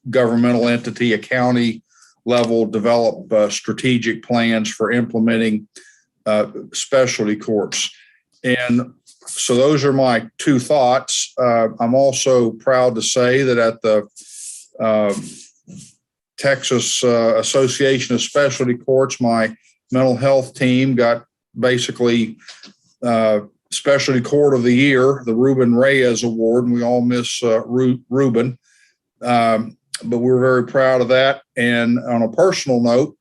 governmental entity, a county level, develop strategic plans for implementing specialty courts. And so those are my two thoughts. I'm also proud to say that at the Texas Association of Specialty Courts, my mental health team got basically Specialty Court of the Year, the Ruben Reyes Award, and we all miss Ruben. But we're very proud of that. And on a personal note,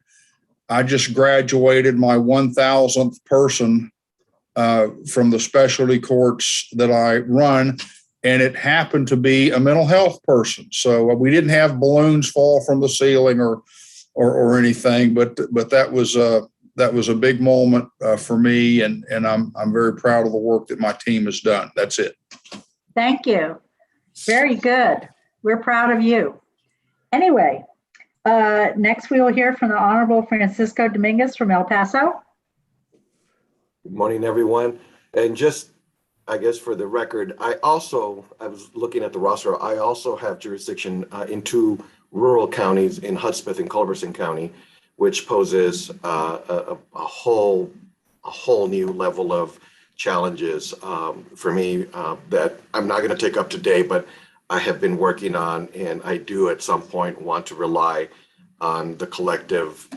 I just graduated my 1,000th person from the specialty courts that I run, and it happened to be a mental health person. So we didn't have balloons fall from the ceiling or anything, but that was a big moment for me, and I'm very proud of the work that my team has done. That's it. Thank you. Very good. We're proud of you. Anyway, next we will hear from the Honorable Francisco Dominguez from El Paso. Good morning, everyone. And just, I guess for the record, I was looking at the roster, I also have jurisdiction in two rural counties in Hudspeth and Culberson County, which poses a whole new level of challenges for me that I'm not going to take up today, but I have been working on, and I do at some point want to rely on the collective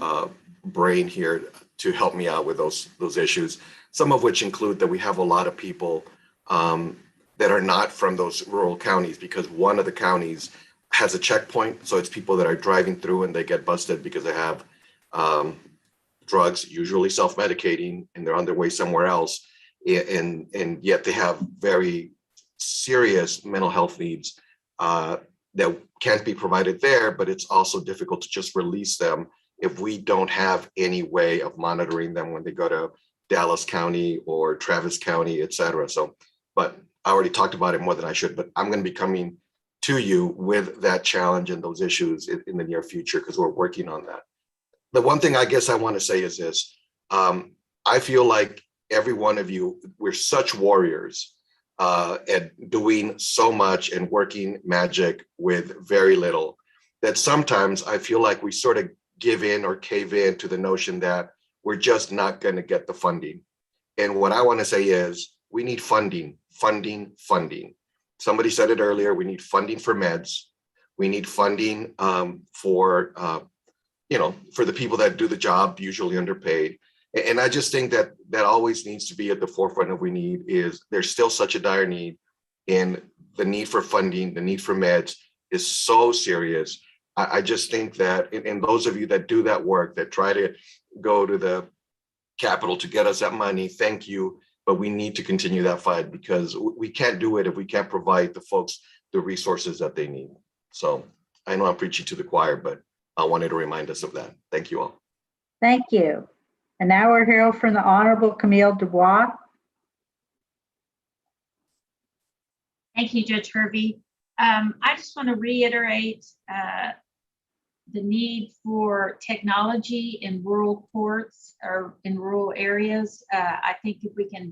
brain here to help me out with those issues, some of which include that we have a lot of people that are not from those rural counties, because one of the counties has a checkpoint. So it's people that are driving through and they get busted because they have drugs, usually self-medicating, and they're on their way somewhere else. And yet they have very serious mental health needs that can't be provided there, but it's also difficult to just release them if we don't have any way of monitoring them when they go to Dallas County or Travis County, et cetera. So, but I already talked about it more than I should, but I'm going to be coming to you with that challenge and those issues in the near future, because we're working on that. The one thing I guess I want to say is this. I feel like every one of you, we're such warriors at doing so much and working magic with very little, that sometimes I feel like we sort of give in or cave in to the notion that we're just not going to get the funding. And what I want to say is we need funding. Somebody said it earlier, we need funding for meds. We need funding for the people that do the job, usually underpaid. And I just think that always needs to be at the forefront of there's still such a dire need, and the need for funding, the need for meds is so serious. I just think that, and those of you that do that work, that try to go to the Capitol to get us that money, thank you. But we need to continue that fight, because we can't do it if we can't provide the folks the resources that they need. So I know I'm preaching to the choir, but I wanted to remind us of that. Thank you all. Thank you. And now we're here from the Honorable Camille Dubois. Thank you, Judge Hervey. I just want to reiterate the need for technology in rural courts or in rural areas. I think if we can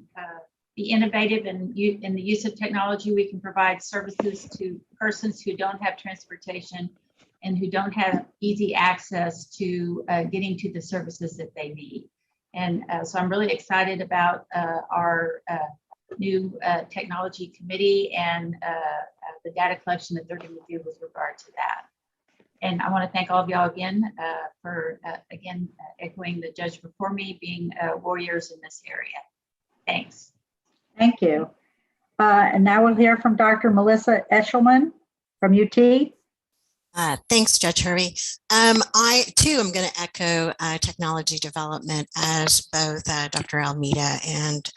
be innovative in the use of technology, we can provide services to persons who don't have transportation and who don't have easy access to getting to the services that they need. And so I'm really excited about our new technology committee and the data collection that they're going to do with regard to that. And I want to thank all of y'all again for echoing the judge before me, being warriors in this area. Thanks. Thank you. And now we'll hear from Dr. Melissa Eshelman from UT. Thanks, Judge Hervey. I too am going to echo technology development, as both Dr. Almeida and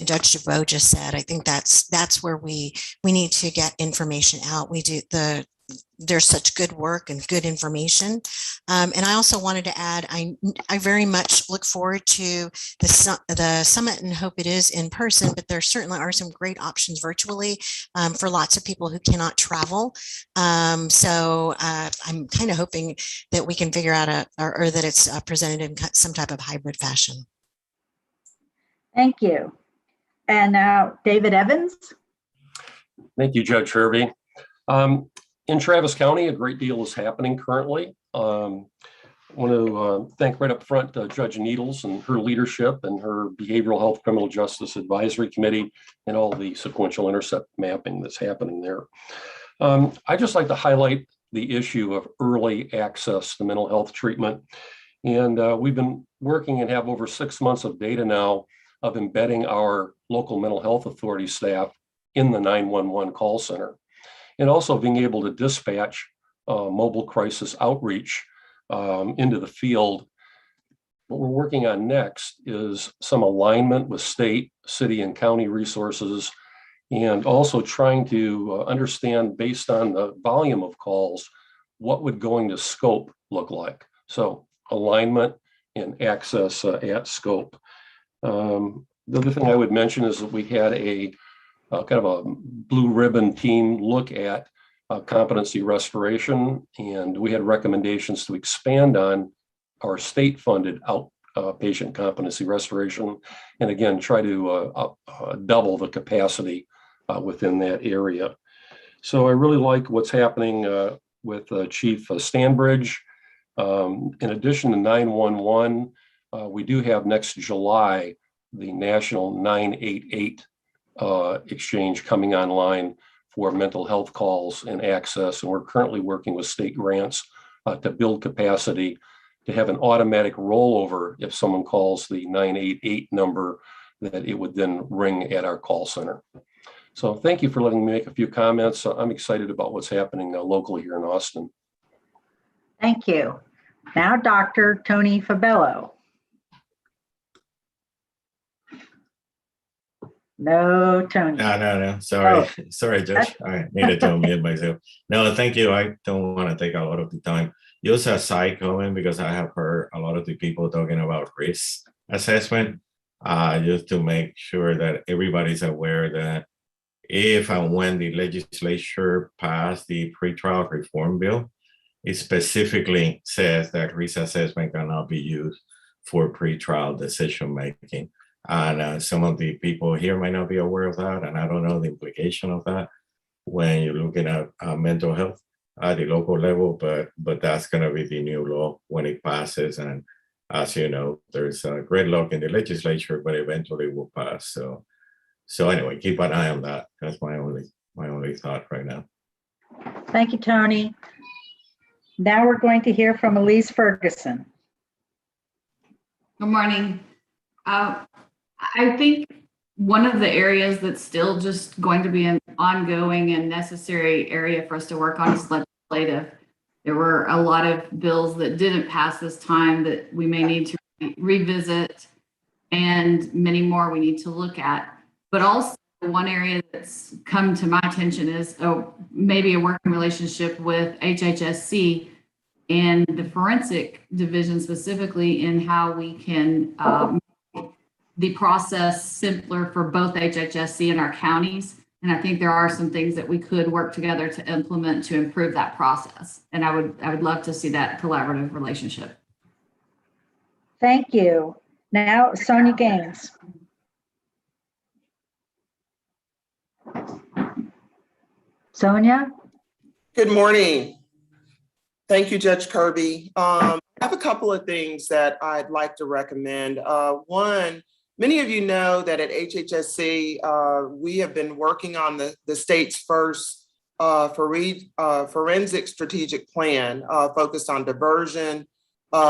Judge DeVoe just said. I think that's where we need to get information out. There's such good work and good information. And I also wanted to add, I very much look forward to the summit and hope it is in person, but there certainly are some great options virtually for lots of people who cannot travel. So I'm kind of hoping that we can figure out or that it's presented in some type of hybrid fashion. Thank you. And now David Evans. Thank you, Judge Hervey. In Travis County, a great deal is happening currently. I want to thank right up front Judge Needles and her leadership and her Behavioral Health Criminal Justice Advisory Committee and all the sequential intercept mapping that's happening there. I'd just like to highlight the issue of early access to mental health treatment. And we've been working and have over 6 months of data now of embedding our local mental health authority staff in the 911 call center, and also being able to dispatch mobile crisis outreach into the field. What we're working on next is some alignment with state, city, and county resources, and also trying to understand, based on the volume of calls, what would going to scope look like. So alignment and access at scope. The other thing I would mention is that we had a kind of a blue ribbon team look at competency restoration, and we had recommendations to expand on our state-funded outpatient competency restoration, and again, try to double the capacity within that area. So I really like what's happening with Chief Stanbridge. In addition to 911, we do have next July the National 988 exchange coming online for mental health calls and access. And we're currently working with state grants to build capacity to have an automatic rollover if someone calls the 988 number, that it would then ring at our call center. So thank you for letting me make a few comments. I'm excited about what's happening locally here in Austin. Thank you. Now, Dr. Tony Fabello. No, Tony. No. Sorry. Oh. Sorry, Judge. I needed to unmute myself. No, thank you. I don't want to take a lot of the time. Just a side comment, because I have heard a lot of the people talking about risk assessment, just to make sure that everybody's aware that if and when the legislature passed the pretrial reform bill, it specifically says that risk assessment cannot be used for pretrial decision making. And some of the people here might not be aware of that, and I don't know the implication of that when you're looking at mental health at the local level, but that's going to be the new law when it passes. And as you know, there's a gridlock in the legislature, but eventually it will pass. So anyway, keep an eye on that. That's my only thought right now. Thank you, Tony. Now we're going to hear from Elise Ferguson. Good morning. I think one of the areas that's still just going to be an ongoing and necessary area for us to work on is legislative. There were a lot of bills that didn't pass this time that we may need to revisit, and many more we need to look at. But also one area that's come to my attention is maybe a working relationship with HHSC and the forensic division specifically in how we can make the process simpler for both HHSC and our counties. And I think there are some things that we could work together to implement to improve that process. And I would love to see that collaborative relationship. Thank you. Now, Sonia Gaines. Sonia? Good morning. Thank you, Judge Kirby. I have a couple of things that I'd like to recommend. One, many of you know that at HHSC, we have been working on the state's first forensic strategic plan focused on diversion,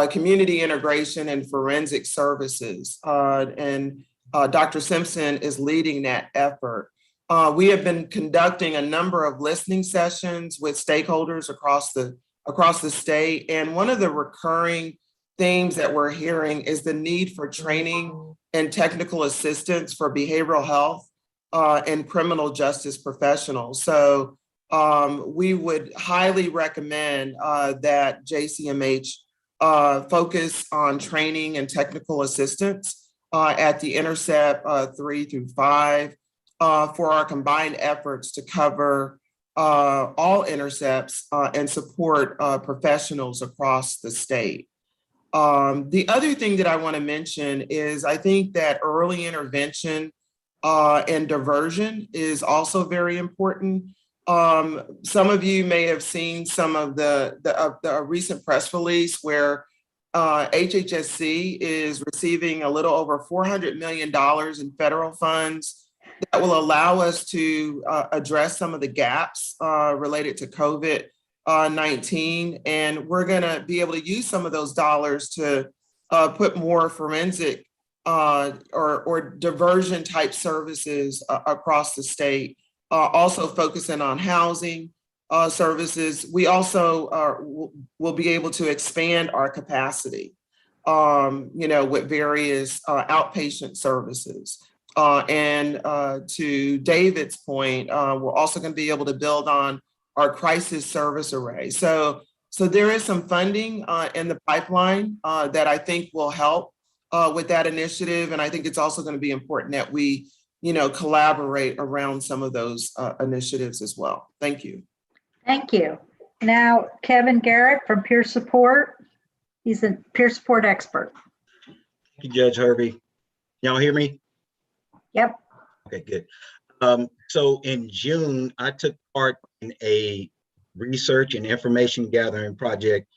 community integration, and forensic services. And Dr. Simpson is leading that effort. We have been conducting a number of listening sessions with stakeholders across the state. And one of the recurring themes that we're hearing is the need for training and technical assistance for behavioral health and criminal justice professionals. So we would highly recommend that JCMH focus on training and technical assistance at the intercept 3 through 5 for our combined efforts to cover all intercepts and support professionals across the state. The other thing that I want to mention is I think that early intervention and diversion is also very important. Some of you may have seen some of the recent press release where HHSC is receiving a little over $400 million in federal funds that will allow us to address some of the gaps related to COVID-19. And we're going to be able to use some of those dollars to put more forensic or diversion type services across the state, also focusing on housing services. We also will be able to expand our capacity, with various outpatient services. And to David's point, we're also going to be able to build on our crisis service array. So there is some funding in the pipeline that I think will help with that initiative. And I think it's also going to be important that we, collaborate around some of those initiatives as well. Thank you. Thank you. Now, Kevin Garrett from Peer Support. He's a peer support expert. Thank you, Judge Hervey. Y'all hear me? Yep. Okay, good. So in June, I took part in a research and information gathering project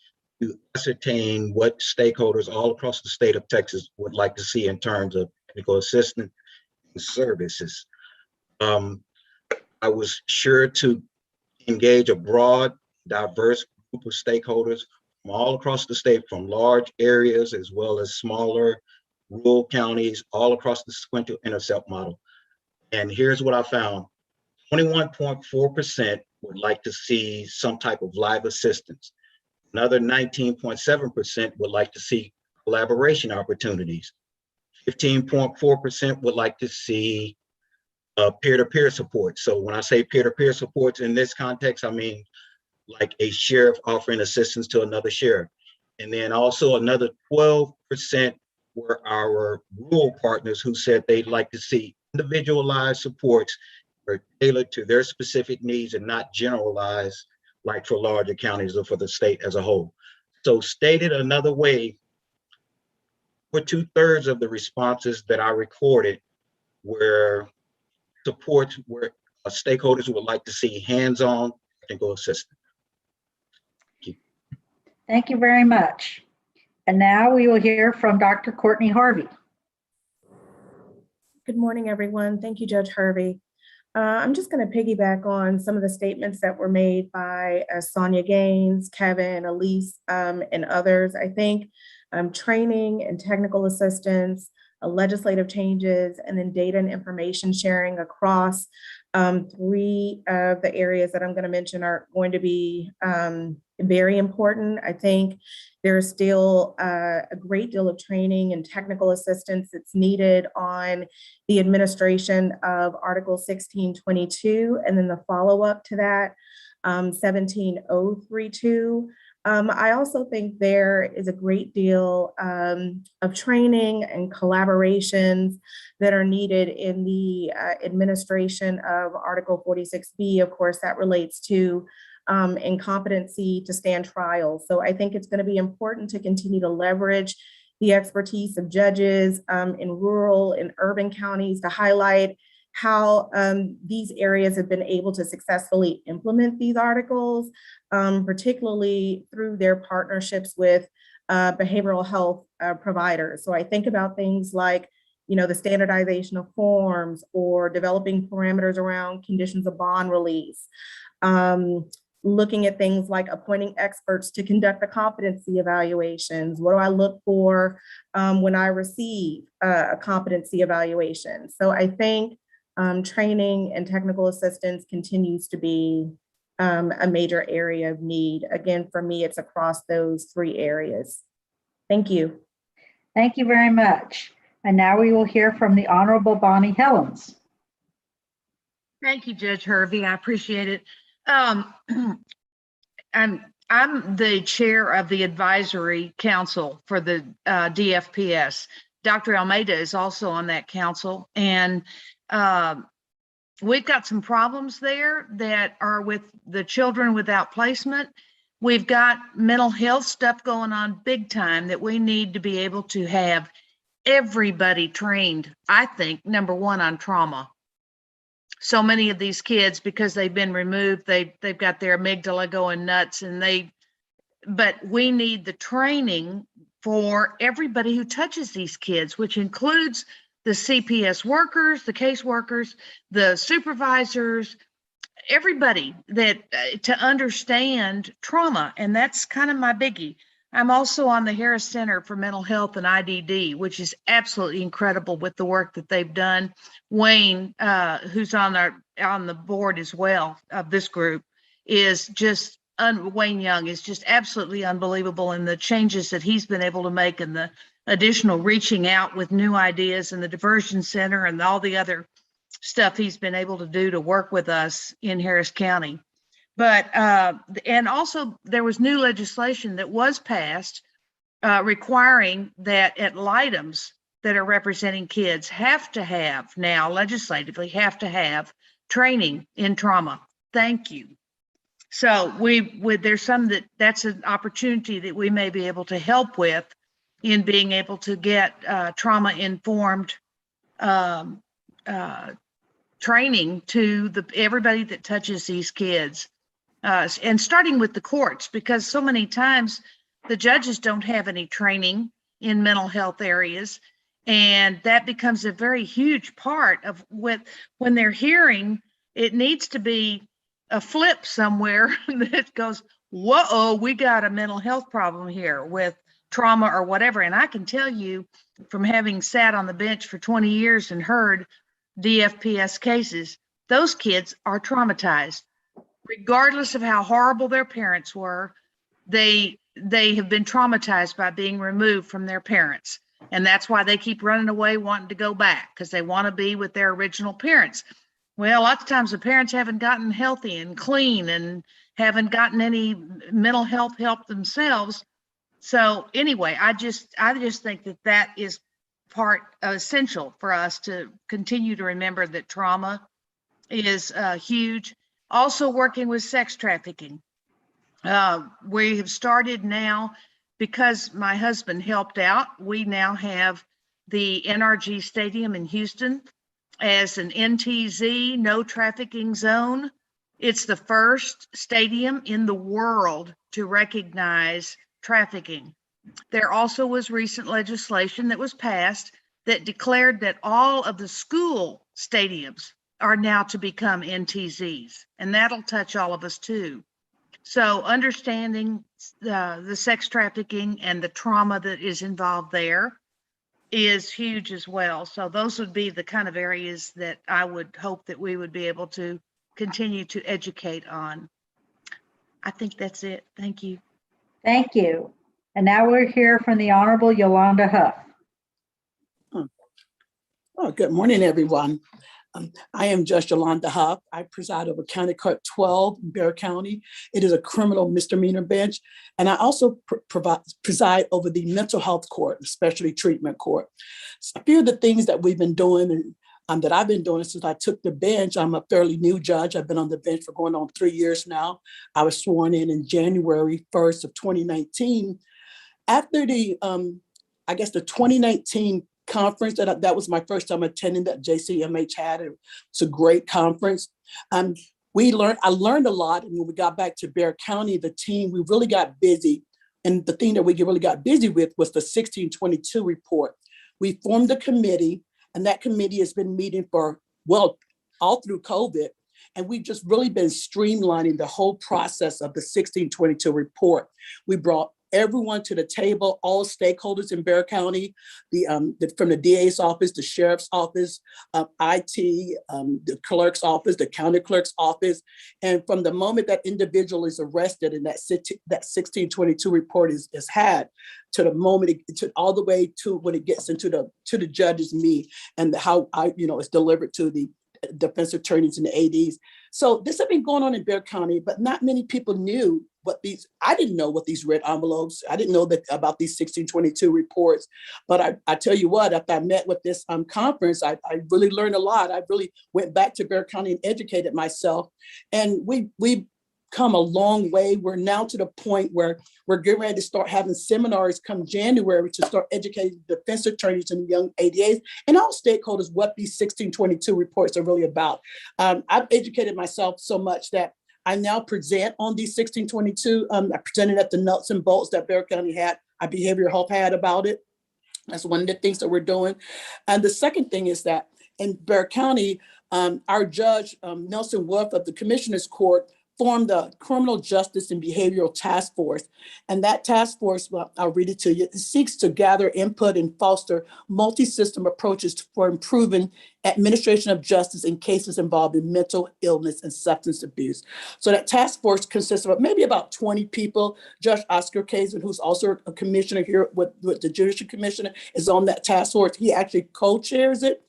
to ascertain what stakeholders all across the state of Texas would like to see in terms of technical assistance and services. I was sure to engage a broad, diverse group of stakeholders from all across the state, from large areas as well as smaller rural counties, all across the sequential intercept model. And here's what I found. 21.4% would like to see some type of live assistance. Another 19.7% would like to see collaboration opportunities. 15.4% would like to see peer-to-peer support. So when I say peer-to-peer supports in this context, I mean like a sheriff offering assistance to another sheriff. And then also another 12% were our rural partners who said they'd like to see individualized supports are tailored to their specific needs and not generalized like for larger counties or for the state as a whole. So stated another way, for 2/3 of the responses that I recorded were supports where stakeholders would like to see hands-on technical assistance. Thank you. Thank you very much. And now we will hear from Dr. Courtney Harvey. Good morning, everyone. Thank you, Judge Hervey. I'm just going to piggyback on some of the statements that were made by Sonia Gaines, Kevin, Elise, and others. I think training and technical assistance, legislative changes, and then data and information sharing across three of the areas that I'm going to mention are going to be very important. I think there's still a great deal of training and technical assistance that's needed on the administration of Article 1622, and then the follow-up to that, 17032. I also think there is a great deal of training and collaborations that are needed in the administration of Article 46B. Of course, that relates to incompetency to stand trial. So I think it's going to be important to continue to leverage the expertise of judges in rural and urban counties to highlight how these areas have been able to successfully implement these articles, particularly through their partnerships with behavioral health providers. So I think about things like, the standardization of forms or developing parameters around conditions of bond release, looking at things like appointing experts to conduct the competency evaluations. What do I look for when I receive a competency evaluation? So I think training and technical assistance continues to be a major area of need. Again, for me, it's across those three areas. Thank you. Thank you very much. And now we will hear from the Honorable Bonnie Helens. Thank you, Judge Hervey. I appreciate it. I'm the chair of the advisory council for the DFPS. Dr. Almeida is also on that council, and we've got some problems there that are with the children without placement. We've got mental health stuff going on big time that we need to be able to have everybody trained, I think, number one, on trauma. So many of these kids, because they've been removed, they've got their amygdala going nuts, but we need the training for everybody who touches these kids, which includes the CPS workers, the caseworkers, the supervisors, everybody to understand trauma. And that's kind of my biggie. I'm also on the Harris Center for Mental Health and IDD, which is absolutely incredible with the work that they've done. Wayne, who's on the board as well of this group, is just Wayne Young is just absolutely unbelievable in the changes that he's been able to make and the additional reaching out with new ideas and the diversion center and all the other stuff he's been able to do to work with us in Harris County. But, and also there was new legislation that was passed requiring that at LIDEMs that are representing kids have to have now legislatively have to have training in trauma. Thank you. So there's some that's an opportunity that we may be able to help with in being able to get trauma-informed training to everybody that touches these kids. And starting with the courts, because so many times the judges don't have any training in mental health areas. And that becomes a very huge part of when they're hearing, it needs to be a flip somewhere that goes, whoa, we got a mental health problem here with trauma or whatever. And I can tell you from having sat on the bench for 20 years and heard DFPS cases, those kids are traumatized. Regardless of how horrible their parents were, they have been traumatized by being removed from their parents. And that's why they keep running away, wanting to go back, because they want to be with their original parents. Well, lots of times the parents haven't gotten healthy and clean and haven't gotten any mental health help themselves. So anyway, I just think that is essential for us to continue to remember that trauma is huge. Also working with sex trafficking. We have started now, because my husband helped out, we now have the NRG Stadium in Houston as an NTZ, no trafficking zone. It's the first stadium in the world to recognize trafficking. There also was recent legislation that was passed that declared that all of the school stadiums are now to become NTZs, and that'll touch all of us too. So understanding the sex trafficking and the trauma that is involved there is huge as well. So those would be the kind of areas that I would hope that we would be able to continue to educate on. I think that's it. Thank you. Thank you. And now we'll hear from the Honorable Yolanda Huff. Oh, good morning, everyone. I am Judge Yolanda Huff. I preside over County Court 12 in Bexar County. It is a criminal misdemeanor bench. And I also preside over the mental health court, especially treatment court. So a few of the things that we've been doing and that I've been doing since I took the bench. I'm a fairly new judge. I've been on the bench for going on 3 years now. I was sworn in January 1st of 2019. After the, I guess the 2019 conference, that was my first time attending that JCMH had. It's a great conference. I learned a lot. And when we got back to Bexar County, the team, we really got busy. And the thing that we really got busy with was the 1622 report. We formed a committee, and that committee has been meeting for, well, all through COVID. And we've just really been streamlining the whole process of the 1622 report. We brought everyone to the table, all stakeholders in Bexar County, from the DA's office, the sheriff's office, IT, the clerk's office, the county clerk's office. And from the moment that individual is arrested and that 1622 report is had, to the moment all the way to when it gets into the judge's meet and how it's delivered to the defense attorneys and the ADs. So this had been going on in Bexar County, but not many people knew I didn't know what these red envelopes, I didn't know that about these 1622 reports. But I tell you what, after I met with this conference, I really learned a lot. I really went back to Bexar County and educated myself. And we've come a long way. We're now to the point where we're getting ready to start having seminars come January to start educating defense attorneys and young ADAs and all stakeholders what these 1622 reports are really about. I've educated myself so much that I now present on these 1622. I presented at the nuts and bolts that Bexar County had, our behavioral health had about it. That's one of the things that we're doing. And the second thing is that in Bexar County, our judge, Nelson Wolf of the Commissioner's Court, formed a criminal justice and behavioral task force. And that task force, well, I'll read it to you, it seeks to gather input and foster multi-system approaches for improving administration of justice in cases involving mental illness and substance abuse. So that task force consists of maybe about 20 people. Judge Oscar Kazin, who's also a commissioner here with the Judicial Commissioner, is on that task force. He actually co-chairs it.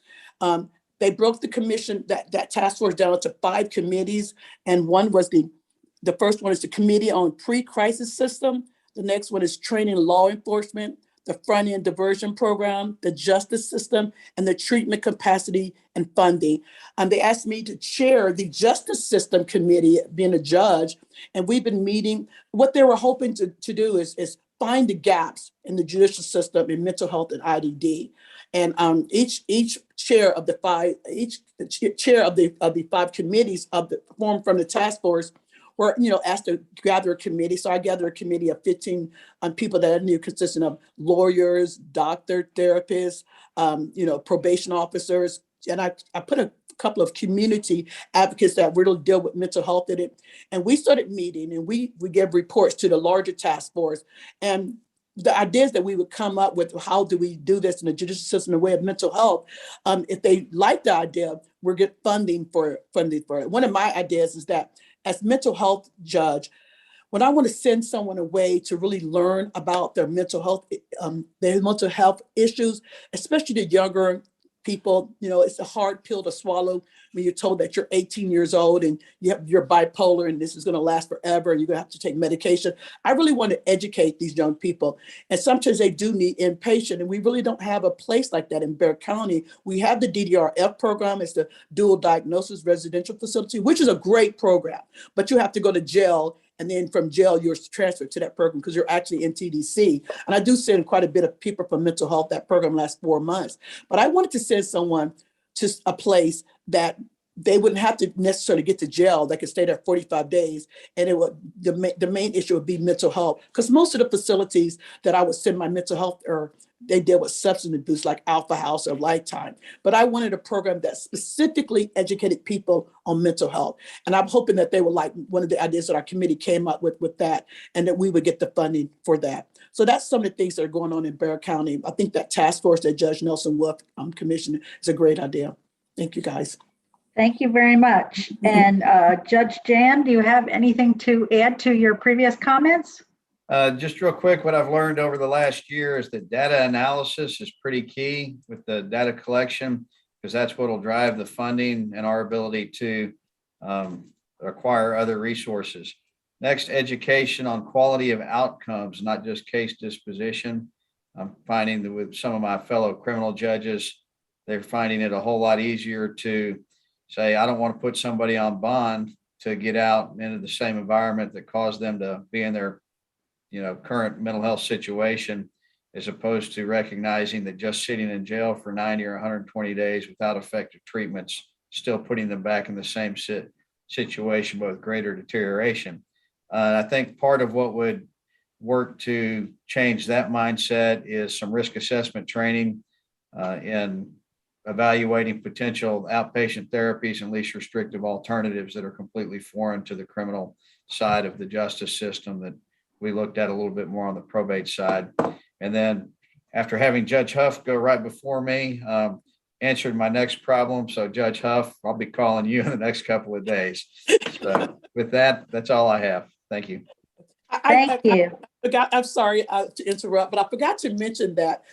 They broke the commission, that task force down to 5 committees. And one was the first one is the Committee on Pre-Crisis System. The next one is Training Law Enforcement, the Front End Diversion Program, the Justice System, and the Treatment Capacity and Funding. And they asked me to chair the Justice System Committee, being a judge. And we've been meeting. What they were hoping to do is find the gaps in the judicial system in mental health and IDD. And each chair of the 5 committees formed from the task force were asked to gather a committee. So I gathered a committee of 15 people that I knew, consisting of lawyers, doctors, therapists, probation officers, and I put a couple of community advocates that really deal with mental health in it. And we started meeting, and we gave reports to the larger task force. And the ideas that we would come up with, how do we do this in the judicial system in the way of mental health? If they like the idea, we'll get funding for it. One of my ideas is that as mental health judge, when I want to send someone away to really learn about their mental health issues, especially the younger people, it's a hard pill to swallow when you're told that you're 18 years old and you're bipolar and this is going to last forever and you're going to have to take medication. I really want to educate these young people. And sometimes they do need inpatient, and we really don't have a place like that in Bexar County. We have the DDRF program. It's the Dual Diagnosis Residential Facility, which is a great program, but you have to go to jail. And then from jail, you're transferred to that program because you're actually in TDC. And I do send quite a bit of people for mental health. That program lasts 4 months. But I wanted to send someone to a place that they wouldn't have to necessarily get to jail. They could stay there 45 days. And the main issue would be mental health. Because most of the facilities that I would send my mental health or they deal with substance abuse like Alpha House or Lifetime. But I wanted a program that specifically educated people on mental health. And I'm hoping that they would like one of the ideas that our committee came up with that, and that we would get the funding for that. So that's some of the things that are going on in Bexar County. I think that task force that Judge Nelson Wolf commissioned is a great idea. Thank you, guys. Thank you very much. And Judge Jan, do you have anything to add to your previous comments? Just real quick, what I've learned over the last year is that data analysis is pretty key with the data collection, because that's what will drive the funding and our ability to acquire other resources. Next, education on quality of outcomes, not just case disposition. I'm finding that with some of my fellow criminal judges, they're finding it a whole lot easier to say, I don't want to put somebody on bond to get out into the same environment that caused them to be in their current mental health situation, as opposed to recognizing that just sitting in jail for 90 or 120 days without effective treatments, still putting them back in the same situation, but with greater deterioration. I think part of what would work to change that mindset is some risk assessment training in evaluating potential outpatient therapies and least restrictive alternatives that are completely foreign to the criminal side of the justice system that we looked at a little bit more on the probate side. And then after having Judge Huff go right before me, answered my next problem. So Judge Huff, I'll be calling you in the next couple of days. So with that, that's all I have. Thank you. Thank you. I forgot, I'm sorry to interrupt, but I forgot to mention that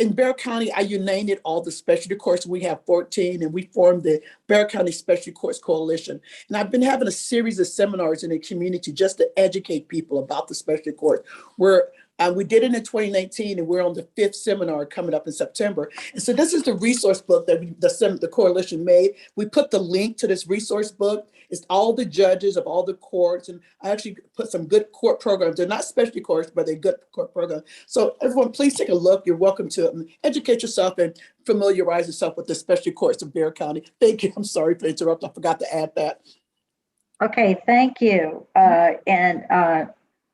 in Bexar County, I united all the specialty courts. We have 14, and we formed the Bexar County Specialty Courts Coalition. And I've been having a series of seminars in the community just to educate people about the specialty court. We did it in 2019, and we're on the 5th seminar coming up in September. And so this is the resource book that the coalition made. We put the link to this resource book. It's all the judges of all the courts. And I actually put some good court programs. They're not specialty courts, but they're good court programs. So everyone, please take a look. You're welcome to educate yourself and familiarize yourself with the specialty courts of Bexar County. Thank you. I'm sorry for interrupting. I forgot to add that. Okay, thank you. And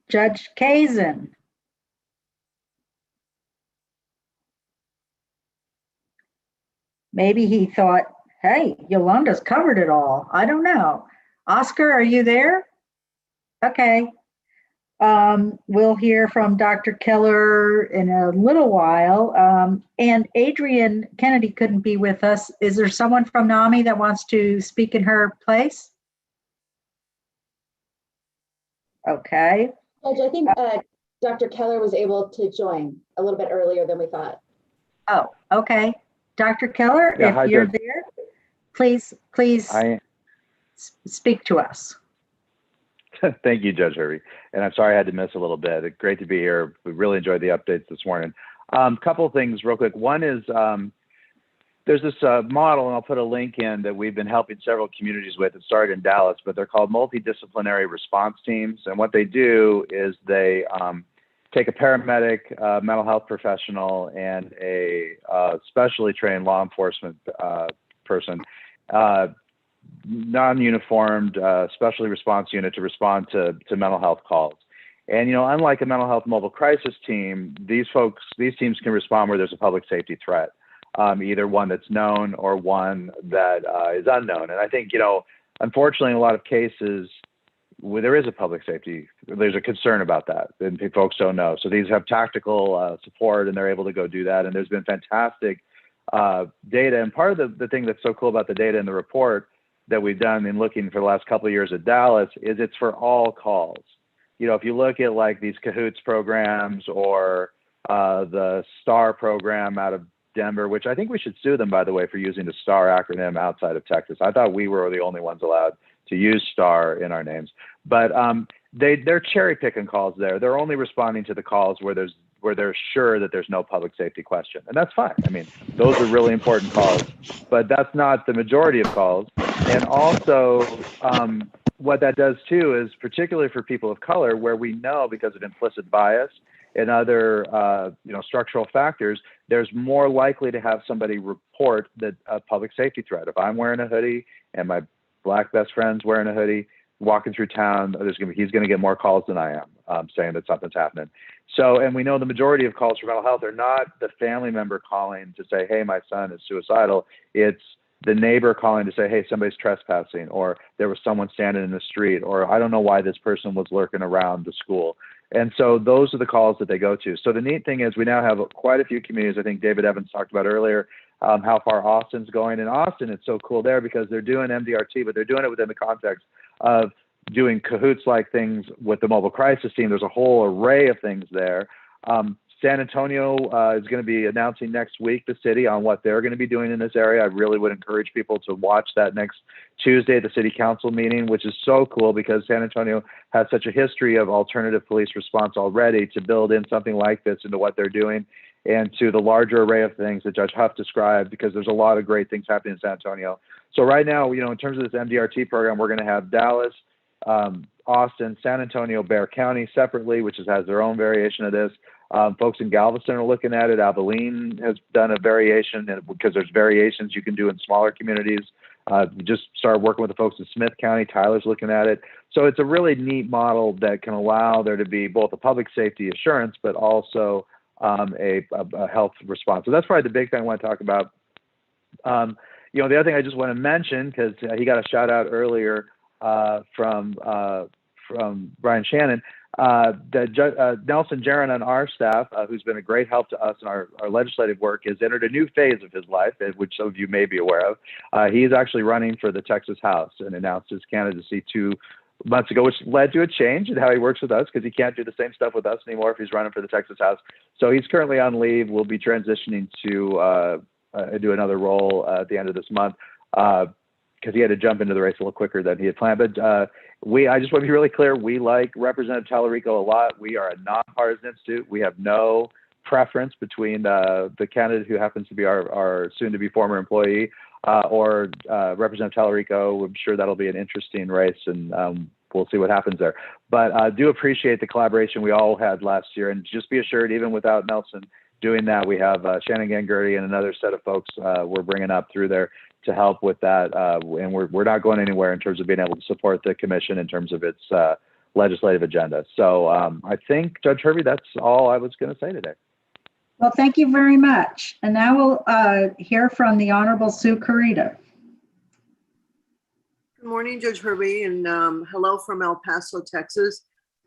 Judge Kazin. Maybe he thought, hey, Yolanda's covered it all. I don't know. Oscar, are you there? Okay. We'll hear from Dr. Keller in a little while. And Adrian Kennedy couldn't be with us. Is there someone from NAMI that wants to speak in her place? Okay. Judge, I think Dr. Keller was able to join a little bit earlier than we thought. Oh, okay. Dr. Keller, Yeah, if hi, you're Judge. there, please speak to us. Thank you, Judge Hervey. And I'm sorry I had to miss a little bit. It's great to be here. We really enjoyed the updates this morning. Couple of things real quick. One is there's this model, and I'll put a link in, that we've been helping several communities with. It started in Dallas, but they're called multidisciplinary response teams. And what they do is they take a paramedic, mental health professional, and a specially trained law enforcement person, non-uniformed, specialty response unit to respond to mental health calls. And, unlike a mental health mobile crisis team, these teams can respond where there's a public safety threat, either one that's known or one that is unknown. And I think, unfortunately, in a lot of cases, where there is a public safety, there's a concern about that, and folks don't know. So these have tactical support, and they're able to go do that. And there's been fantastic data. And part of the thing that's so cool about the data in the report that we've done in looking for the last couple of years at Dallas is it's for all calls. If you look at like these Cahoots programs or the STAR program out of Denver, which I think we should sue them, by the way, for using the STAR acronym outside of Texas. I thought we were the only ones allowed to use STAR in our names, but they're cherry picking calls there. They're only responding to the calls where they're sure that there's no public safety question, and that's fine. I mean, those are really important calls, but that's not the majority of calls. And also, what that does too is, particularly for people of color, where we know because of implicit bias and other structural factors, there's more likely to have somebody report that a public safety threat. If I'm wearing a hoodie and my Black best friend's wearing a hoodie, walking through town, he's going to get more calls than I am, saying that something's happening. So, and we know the majority of calls for mental health are not the family member calling to say, hey, my son is suicidal. It's the neighbor calling to say, hey, somebody's trespassing, or there was someone standing in the street, or I don't know why this person was lurking around the school. And so those are the calls that they go to. So the neat thing is we now have quite a few communities. I think David Evans talked about earlier how far Austin's going. In Austin, it's so cool there because they're doing MDRT, but they're doing it within the context of doing cahoots-like things with the mobile crisis team. There's a whole array of things there. San Antonio is going to be announcing next week, the city, on what they're going to be doing in this area. I really would encourage people to watch that next Tuesday at the city council meeting, which is so cool because San Antonio has such a history of alternative police response already. To build in something like this into what they're doing and to the larger array of things that Judge Huff described, because there's a lot of great things happening in San Antonio. So right now, in terms of this MDRT program, we're going to have Dallas, Austin, San Antonio, Bexar County separately, which has their own variation of this. Folks in Galveston are looking at it. Abilene has done a variation because there's variations you can do in smaller communities. We just started working with the folks in Smith County. Tyler's looking at it. So it's a really neat model that can allow there to be both a public safety assurance, but also a health response. So that's probably the big thing I want to talk about. The other thing I just want to mention, because he got a shout out earlier from Brian Shannon, that Nelson Jaron on our staff, who's been a great help to us in our legislative work, has entered a new phase of his life, which some of you may be aware of. He is actually running for the Texas House and announced his candidacy 2 months ago, which led to a change in how he works with us because he can't do the same stuff with us anymore if he's running for the Texas House. So he's currently on leave. We'll be transitioning to do another role at the end of this month because he had to jump into the race a little quicker than he had planned. But I just want to be really clear. We like Representative Tallarico a lot. We are a nonpartisan institute. We have no preference between the candidate who happens to be our soon-to-be former employee or Representative Tallarico. I'm sure that'll be an interesting race, and we'll see what happens there. But I do appreciate the collaboration we all had last year. And just be assured, even without Nelson doing that, we have Shannon Gangurdy and another set of folks we're bringing up through there to help with that. And we're not going anywhere in terms of being able to support the commission in terms of its legislative agenda. So I think, Judge Hervey, that's all I was going to say today. Well, thank you very much. And now we'll hear from the Honorable Sue Carita. Good morning, Judge Hervey, and hello from El Paso, Texas.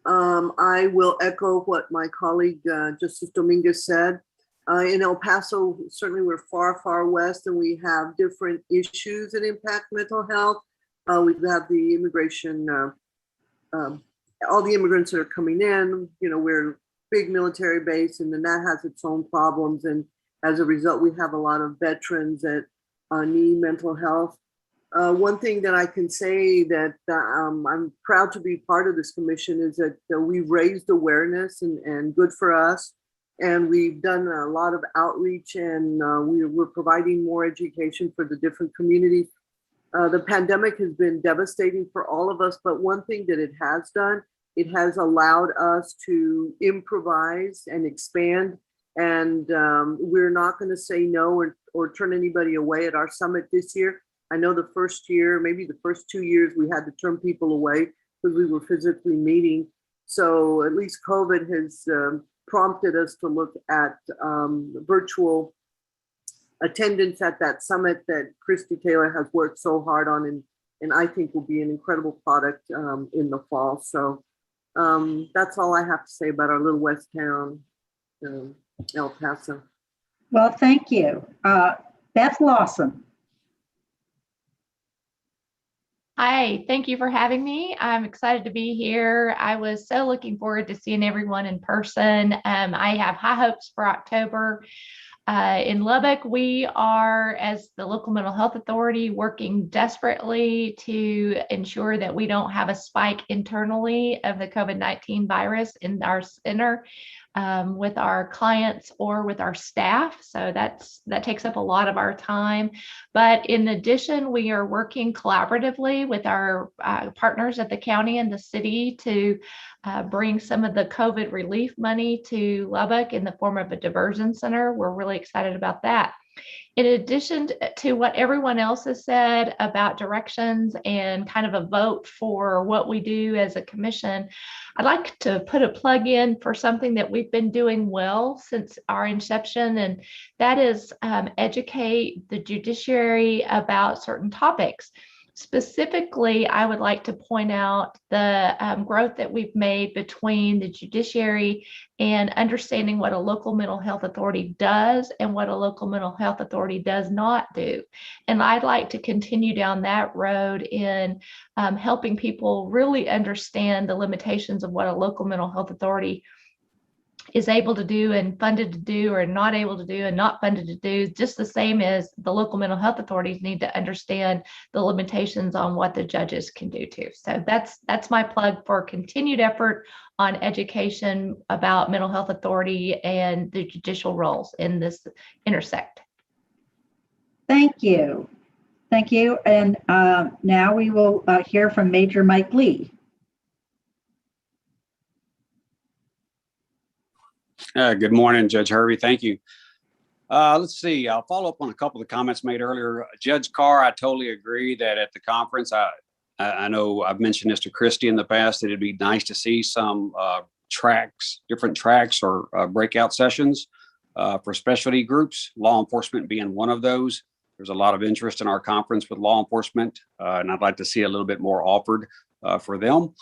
I will echo what my colleague, Justice Dominguez, said. In El Paso, certainly we're far, far west, and we have different issues that impact mental health. We have the immigration, all the immigrants that are coming in. We're a big military base, and then that has its own problems. And as a result, we have a lot of veterans that need mental health. One thing that I can say that I'm proud to be part of this commission is that we've raised awareness and good for us. And we've done a lot of outreach, and we're providing more education for the different communities. The pandemic has been devastating for all of us, but one thing that it has done, it has allowed us to improvise and expand. And we're not going to say no or turn anybody away at our summit this year. I know the first year, maybe the first 2 years, we had to turn people away because we were physically meeting. So at least COVID has prompted us to look at virtual attendance at that summit that Christy Taylor has worked so hard on, and I think will be an incredible product in the fall. So that's all I have to say about our little west town, El Paso. Well, thank you. Beth Lawson. Hi, thank you for having me. I'm excited to be here. I was so looking forward to seeing everyone in person. I have high hopes for October. In Lubbock, we are, as the local mental health authority, working desperately to ensure that we don't have a spike internally of the COVID-19 virus in our center with our clients or with our staff. So that takes up a lot of our time. But in addition, we are working collaboratively with our partners at the county and the city to bring some of the COVID relief money to Lubbock in the form of a diversion center. We're really excited about that. In addition to what everyone else has said about directions and kind of a vote for what we do as a commission, I'd like to put a plug in for something that we've been doing well since our inception, and that is educate the judiciary about certain topics. Specifically, I would like to point out the growth that we've made between the judiciary and understanding what a local mental health authority does and what a local mental health authority does not do. And I'd like to continue down that road in helping people really understand the limitations of what a local mental health authority is able to do and funded to do, or not able to do and not funded to do, just the same as the local mental health authorities need to understand the limitations on what the judges can do too. So that's my plug for continued effort on education about mental health authority and the judicial roles in this intersect. Thank you. Thank you. And now we will hear from Major Mike Lee. Good morning, Judge Hervey. Thank you. Let's see. I'll follow up on a couple of comments made earlier. Judge Carr, I totally agree that at the conference, I know I've mentioned this to Christy in the past, that it'd be nice to see some different tracks or breakout sessions for specialty groups, law enforcement being one of those. There's a lot of interest in our conference with law enforcement, and I'd like to see a little bit more offered for them.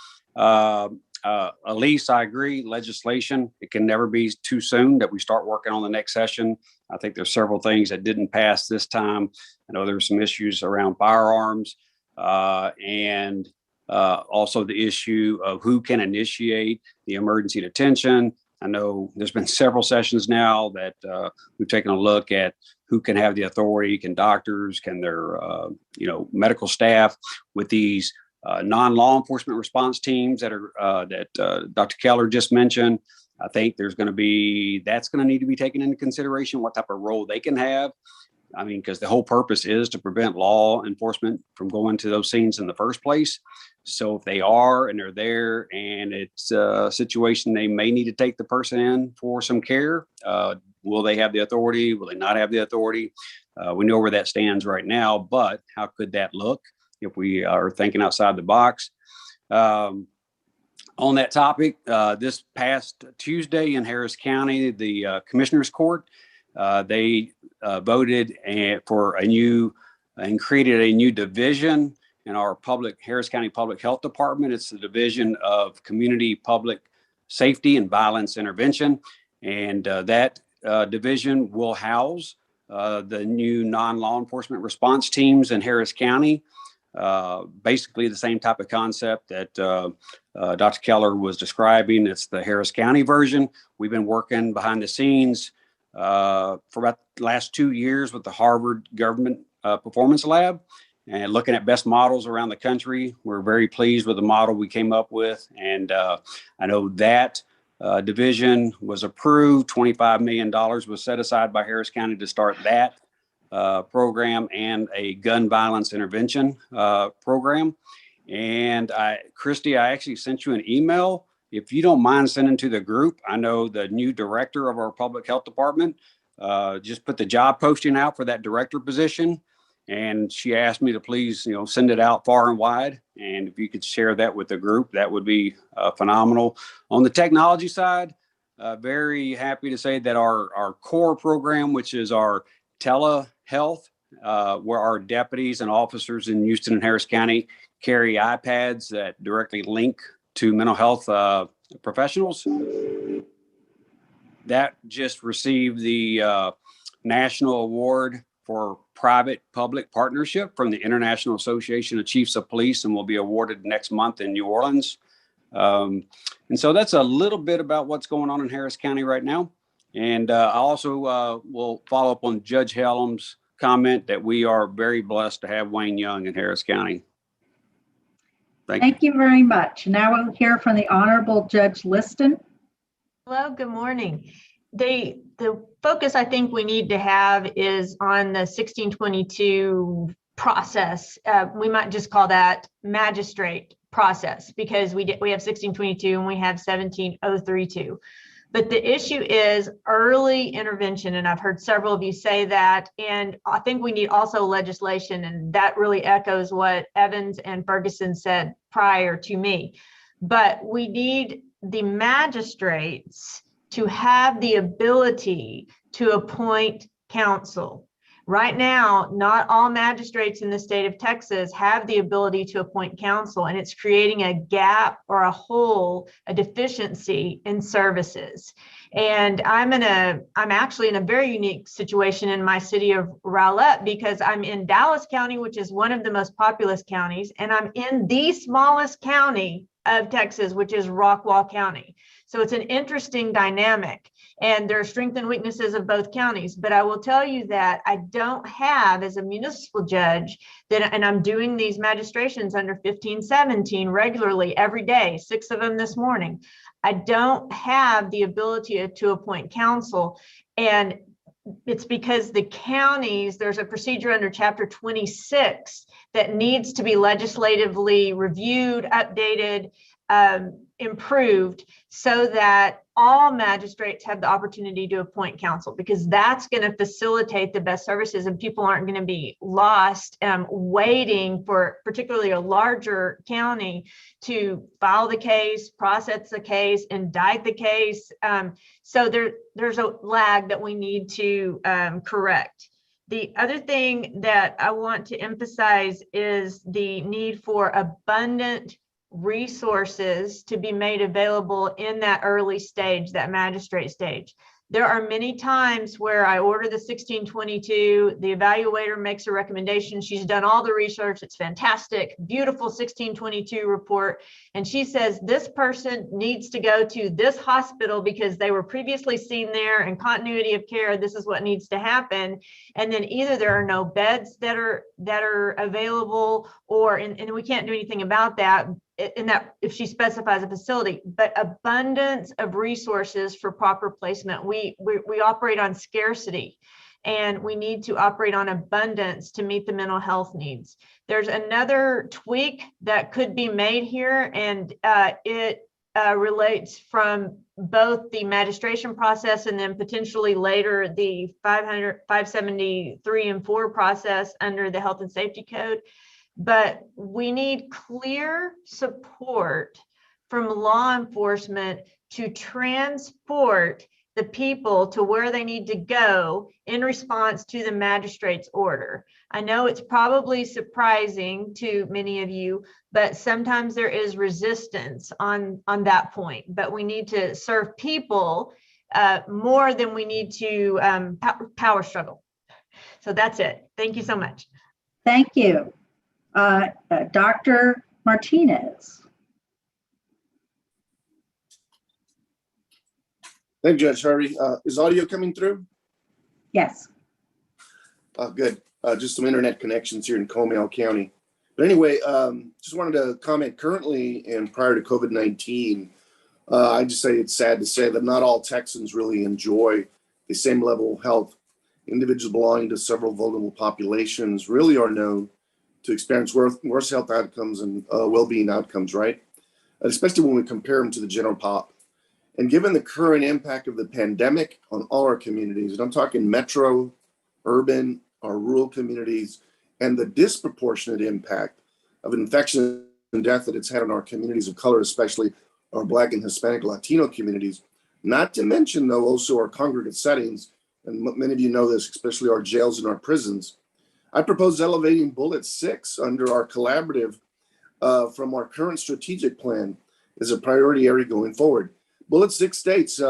Elise, I agree, legislation, it can never be too soon that we start working on the next session. I think there's several things that didn't pass this time. I know there were some issues around firearms and also the issue of who can initiate the emergency detention. I know there's been several sessions now that we've taken a look at who can have the authority. Can doctors, can their medical staff with these non-law enforcement response teams that are that Dr. Keller just mentioned. I think that's going to need to be taken into consideration, what type of role they can have. I mean, because the whole purpose is to prevent law enforcement from going to those scenes in the first place. So if they are and they're there and it's a situation they may need to take the person in for some care, will they have the authority? Will they not have the authority? We know where that stands right now, but how could that look if we are thinking outside the box? On that topic, this past Tuesday in Harris County, the Commissioners Court, they voted for a new and created a new division in our Harris County Public Health Department. It's the Division of Community Public Safety and Violence Intervention. And that division will house the new non-law enforcement response teams in Harris County. Basically the same type of concept that Dr. Keller was describing. It's the Harris County version. We've been working behind the scenes for about the last 2 years with the Harvard Government Performance Lab and looking at best models around the country. We're very pleased with the model we came up with. And I know that division was approved. $25 million was set aside by Harris County to start that program and a gun violence intervention program. And Christy, I actually sent you an email. If you don't mind sending to the group, I know the new director of our public health department just put the job posting out for that director position. And she asked me to please, send it out far and wide. And if you could share that with the group, that would be phenomenal. On the technology side, very happy to say that our core program, which is our telehealth, where our deputies and officers in Houston and Harris County carry iPads that directly link to mental health professionals. That just received the National Award for Private-Public Partnership from the International Association of Chiefs of Police and will be awarded next month in New Orleans. And so that's a little bit about what's going on in Harris County right now. And I also will follow up on Judge Hellam's comment that we are very blessed to have Wayne Young in Harris County. Thank you very much. Now we'll hear from the Honorable Judge Liston. Hello, good morning. The focus I think we need to have is on the 1622 process. We might just call that magistrate process because we have 1622 and we have 17032. But the issue is early intervention, and I've heard several of you say that, and I think we need also legislation, and that really echoes what Evans and Ferguson said prior to me. But we need the magistrates to have the ability to appoint counsel. Right now, not all magistrates in the state of Texas have the ability to appoint counsel, and it's creating a gap or a hole, a deficiency in services. And I'm actually in a very unique situation in my city of Rowlett, because I'm in Dallas County, which is one of the most populous counties, and I'm in the smallest county of Texas, which is Rockwall County. So it's an interesting dynamic, and there are strengths and weaknesses of both counties. But I will tell you that I don't have, as a municipal judge, and I'm doing these magistrations under 1517 regularly every day, 6 of them this morning. I don't have the ability to appoint counsel, and it's because the counties, there's a procedure under Chapter 26 that needs to be legislatively reviewed, updated, improved, so that all magistrates have the opportunity to appoint counsel, because that's going to facilitate the best services, and people aren't going to be lost waiting for particularly a larger county to file the case, process the case, indict the case. So there's a lag that we need to correct. The other thing that I want to emphasize is the need for abundant resources to be made available in that early stage, that magistrate stage. There are many times where I order the 1622, the evaluator makes a recommendation. She's done all the research. It's fantastic, beautiful 1622 report. And she says, this person needs to go to this hospital because they were previously seen there, and continuity of care, this is what needs to happen. And then either there are no beds that are available, or, and we can't do anything about that, in that if she specifies a facility, but abundance of resources for proper placement. We operate on scarcity, and we need to operate on abundance to meet the mental health needs. There's another tweak that could be made here, and it relates from both the magistration process and then potentially later the 573 and 4 process under the Health and Safety Code. But we need clear support from law enforcement to transport the people to where they need to go in response to the magistrate's order. I know it's probably surprising to many of you, but sometimes there is resistance on that point. But we need to serve people more than we need to power struggle. So that's it. Thank you so much. Thank you. Dr. Martinez. Thank you, Judge Harvey. Is audio coming through? Yes. Good. Just some internet connections here in Comal County. But anyway, just wanted to comment currently and prior to COVID-19, I just say it's sad to say that not all Texans really enjoy the same level of health. Individuals belonging to several vulnerable populations really are known to experience worse health outcomes and well-being outcomes, right? Especially when we compare them to the general pop. And given the current impact of the pandemic on all our communities, and I'm talking metro, urban, our rural communities, and the disproportionate impact of infection and death that it's had on our communities of color, especially our Black and Hispanic Latino communities, not to mention though also our congregate settings, and many of you know this, especially our jails and our prisons, I propose elevating bullet 6 under our collaborative from our current strategic plan as a priority area going forward. Bullet 6 states,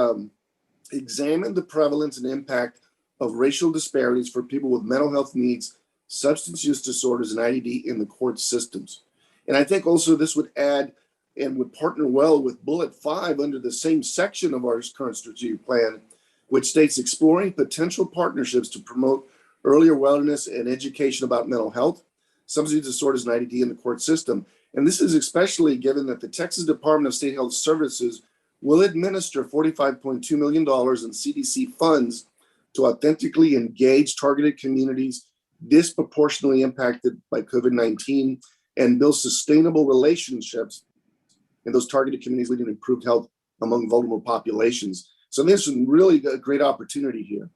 examine the prevalence and impact of racial disparities for people with mental health needs, substance use disorders, and IED in the court systems. And I think also this would add and would partner well with bullet 5 under the same section of our current strategic plan, which states exploring potential partnerships to promote earlier wellness and education about mental health, substance use disorders, and IED in the court system. And this is especially given that the Texas Department of State Health Services will administer $45.2 million in CDC funds to authentically engage targeted communities disproportionately impacted by COVID-19 and build sustainable relationships in those targeted communities leading to improved health among vulnerable populations. So there's some really great opportunity here.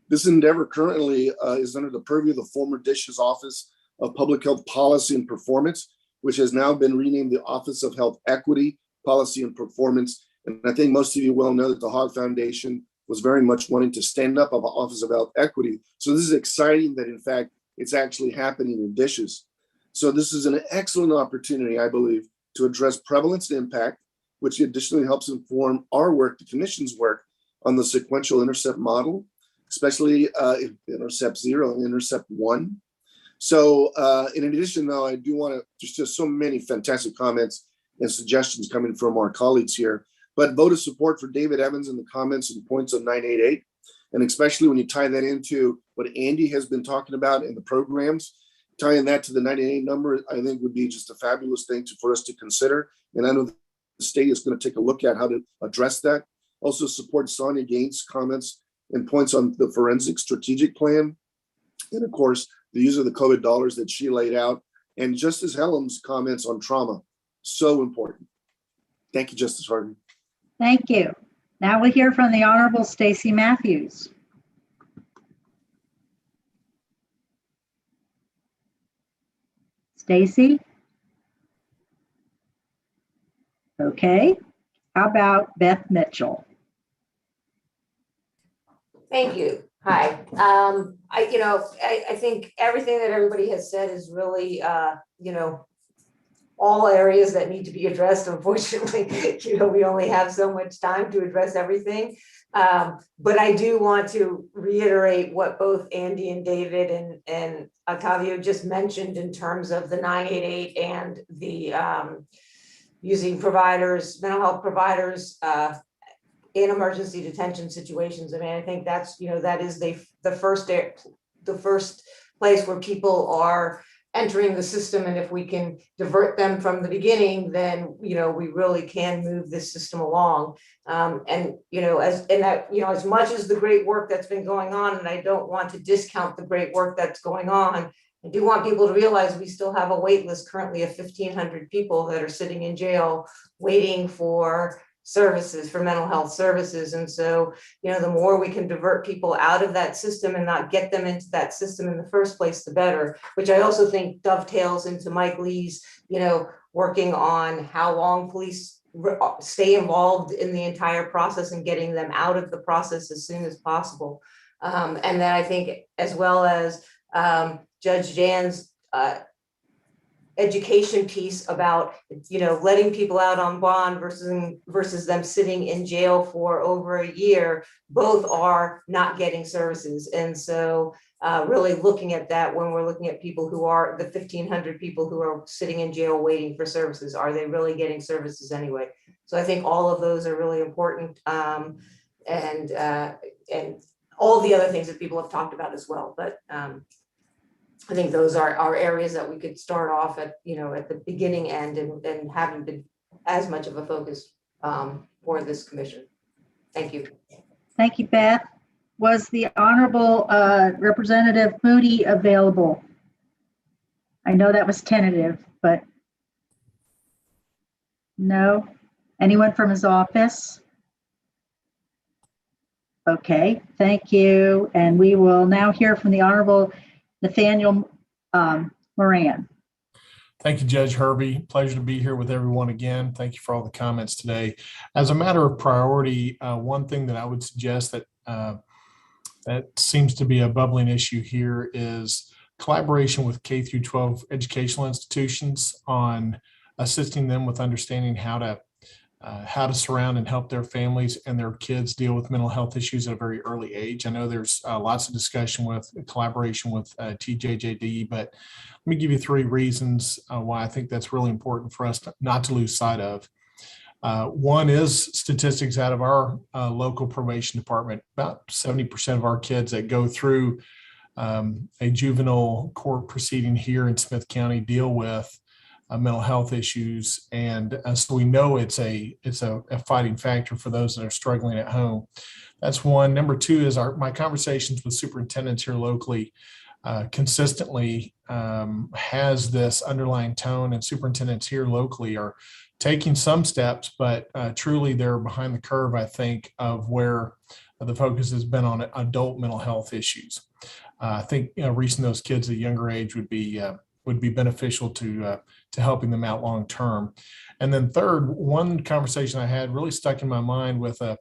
This endeavor currently is under the purview of the former DISH's Office of Public Health Policy and Performance, which has now been renamed the Office of Health Equity, Policy and Performance. And I think most of you well know that the Hogg Foundation was very much wanting to stand up of the Office of Health Equity. So this is exciting that in fact, it's actually happening in DISH's. So this is an excellent opportunity, I believe, to address prevalence and impact, which additionally helps inform our work, the Commission's work on the sequential intercept model, especially intercept 0 and intercept 1. So in addition, though, I do want to just so many fantastic comments and suggestions coming from our colleagues here, but vote of support for David Evans in the comments and points on 988. And especially when you tie that into what Andy has been talking about in the programs, tying that to the 98 number, I think would be just a fabulous thing for us to consider. And I know the state is going to take a look at how to address that. Also support Sonia Gaines' comments and points on the forensic strategic plan. And of course, the use of the COVID dollars that she laid out. And Justice Hellam's comments on trauma, so important. Thank you, Justice Harden. Thank you. Now we'll hear from the Honorable Stacy Matthews. Stacy? Okay. How about Beth Mitchell? Thank you. Hi. I think everything that everybody has said is really, all areas that need to be addressed. Unfortunately, we only have so much time to address everything. But I do want to reiterate what both Andy and David and Octavio just mentioned in terms of the 988 and the using providers, mental health providers, in emergency detention situations. I mean, I think that's, that is the first place where people are entering the system. And if we can divert them from the beginning, then, we really can move this system along. As much as the great work that's been going on, and I don't want to discount the great work that's going on, I do want people to realize we still have a wait list currently of 1,500 people that are sitting in jail waiting for services, for mental health services. And so, the more we can divert people out of that system and not get them into that system in the first place, the better, which I also think dovetails into Mike Lee's, working on how long police stay involved in the entire process and getting them out of the process as soon as possible. And then I think, as well as Judge Jan's education piece about, letting people out on bond versus them sitting in jail for over a year, both are not getting services. And so really looking at that when we're looking at people who are the 1,500 people who are sitting in jail waiting for services, are they really getting services anyway? So I think all of those are really important, and all the other things that people have talked about as well. But I think those are areas that we could start off at, at the beginning end and haven't been as much of a focus for this commission. Thank you. Thank you, Beth. Was the Honorable Representative Moody available? I know that was tentative, but no. Anyone from his office? Okay, thank you. And we will now hear from the Honorable Nathaniel Moran. Thank you, Judge Hervey. Pleasure to be here with everyone again. Thank you for all the comments today. As a matter of priority, one thing that I would suggest that that seems to be a bubbling issue here is collaboration with K through 12 educational institutions on assisting them with understanding how to surround and help their families and their kids deal with mental health issues at a very early age. I know there's lots of discussion with collaboration with TJJD, but let me give you 3 reasons why I think that's really important for us not to lose sight of. One is statistics out of our local probation department. About 70% of our kids that go through a juvenile court proceeding here in Smith County deal with mental health issues, and so we know it's a fighting factor for those that are struggling at home. That's one. Number 2 is my conversations with superintendents here locally. consistently has this underlying tone, and superintendents here locally are taking some steps, but truly they're behind the curve, I think, of where the focus has been on adult mental health issues. I think reaching those kids at a younger age would be beneficial to helping them out long term. And then third, one conversation I had really stuck in my mind with a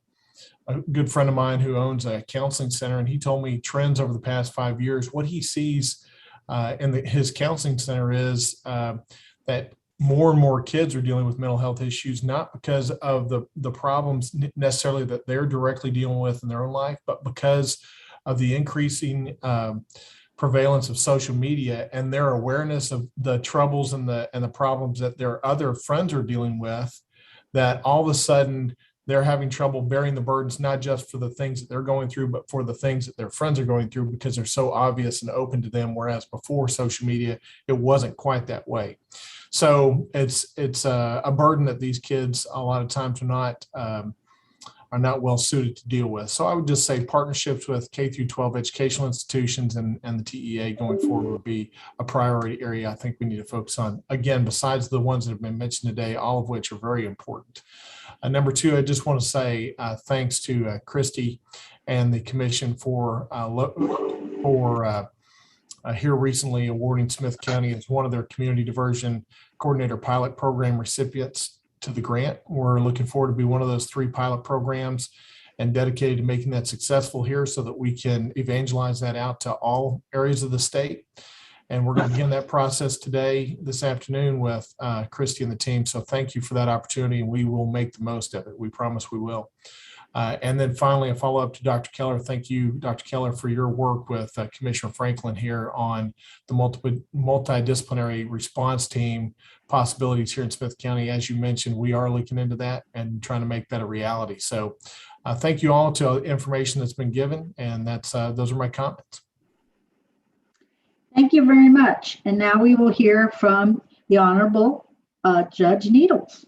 good friend of mine who owns a counseling center, and he told me trends over the past 5 years. What he sees in his counseling center is that more and more kids are dealing with mental health issues, not because of the problems necessarily that they're directly dealing with in their own life, but because of the increasing prevalence of social media and their awareness of the troubles and the problems that their other friends are dealing with, that all of a sudden they're having trouble bearing the burdens, not just for the things that they're going through, but for the things that their friends are going through, because they're so obvious and open to them. Whereas before social media, it wasn't quite that way. So it's a burden that these kids a lot of times are not well suited to deal with. So I would just say partnerships with K through 12 educational institutions and the TEA going forward would be a priority area I think we need to focus on. Again, besides the ones that have been mentioned today, all of which are very important. Number two, I just want to say thanks to Christy and the commission for here recently awarding Smith County as one of their community diversion coordinator pilot program recipients to the grant. We're looking forward to be one of those 3 pilot programs and dedicated to making that successful here so that we can evangelize that out to all areas of the state. And we're going to begin that process this afternoon with Christy and the team. So thank you for that opportunity, and we will make the most of it. We promise we will. And then finally, a follow-up to Dr. Keller. Thank you, Dr. Keller, for your work with Commissioner Franklin here on the multidisciplinary response team possibilities here in Smith County. As you mentioned, we are looking into that and trying to make that a reality. So thank you all to the information that's been given, and those are my comments. Thank you very much. And now we will hear from the Honorable Judge Needles.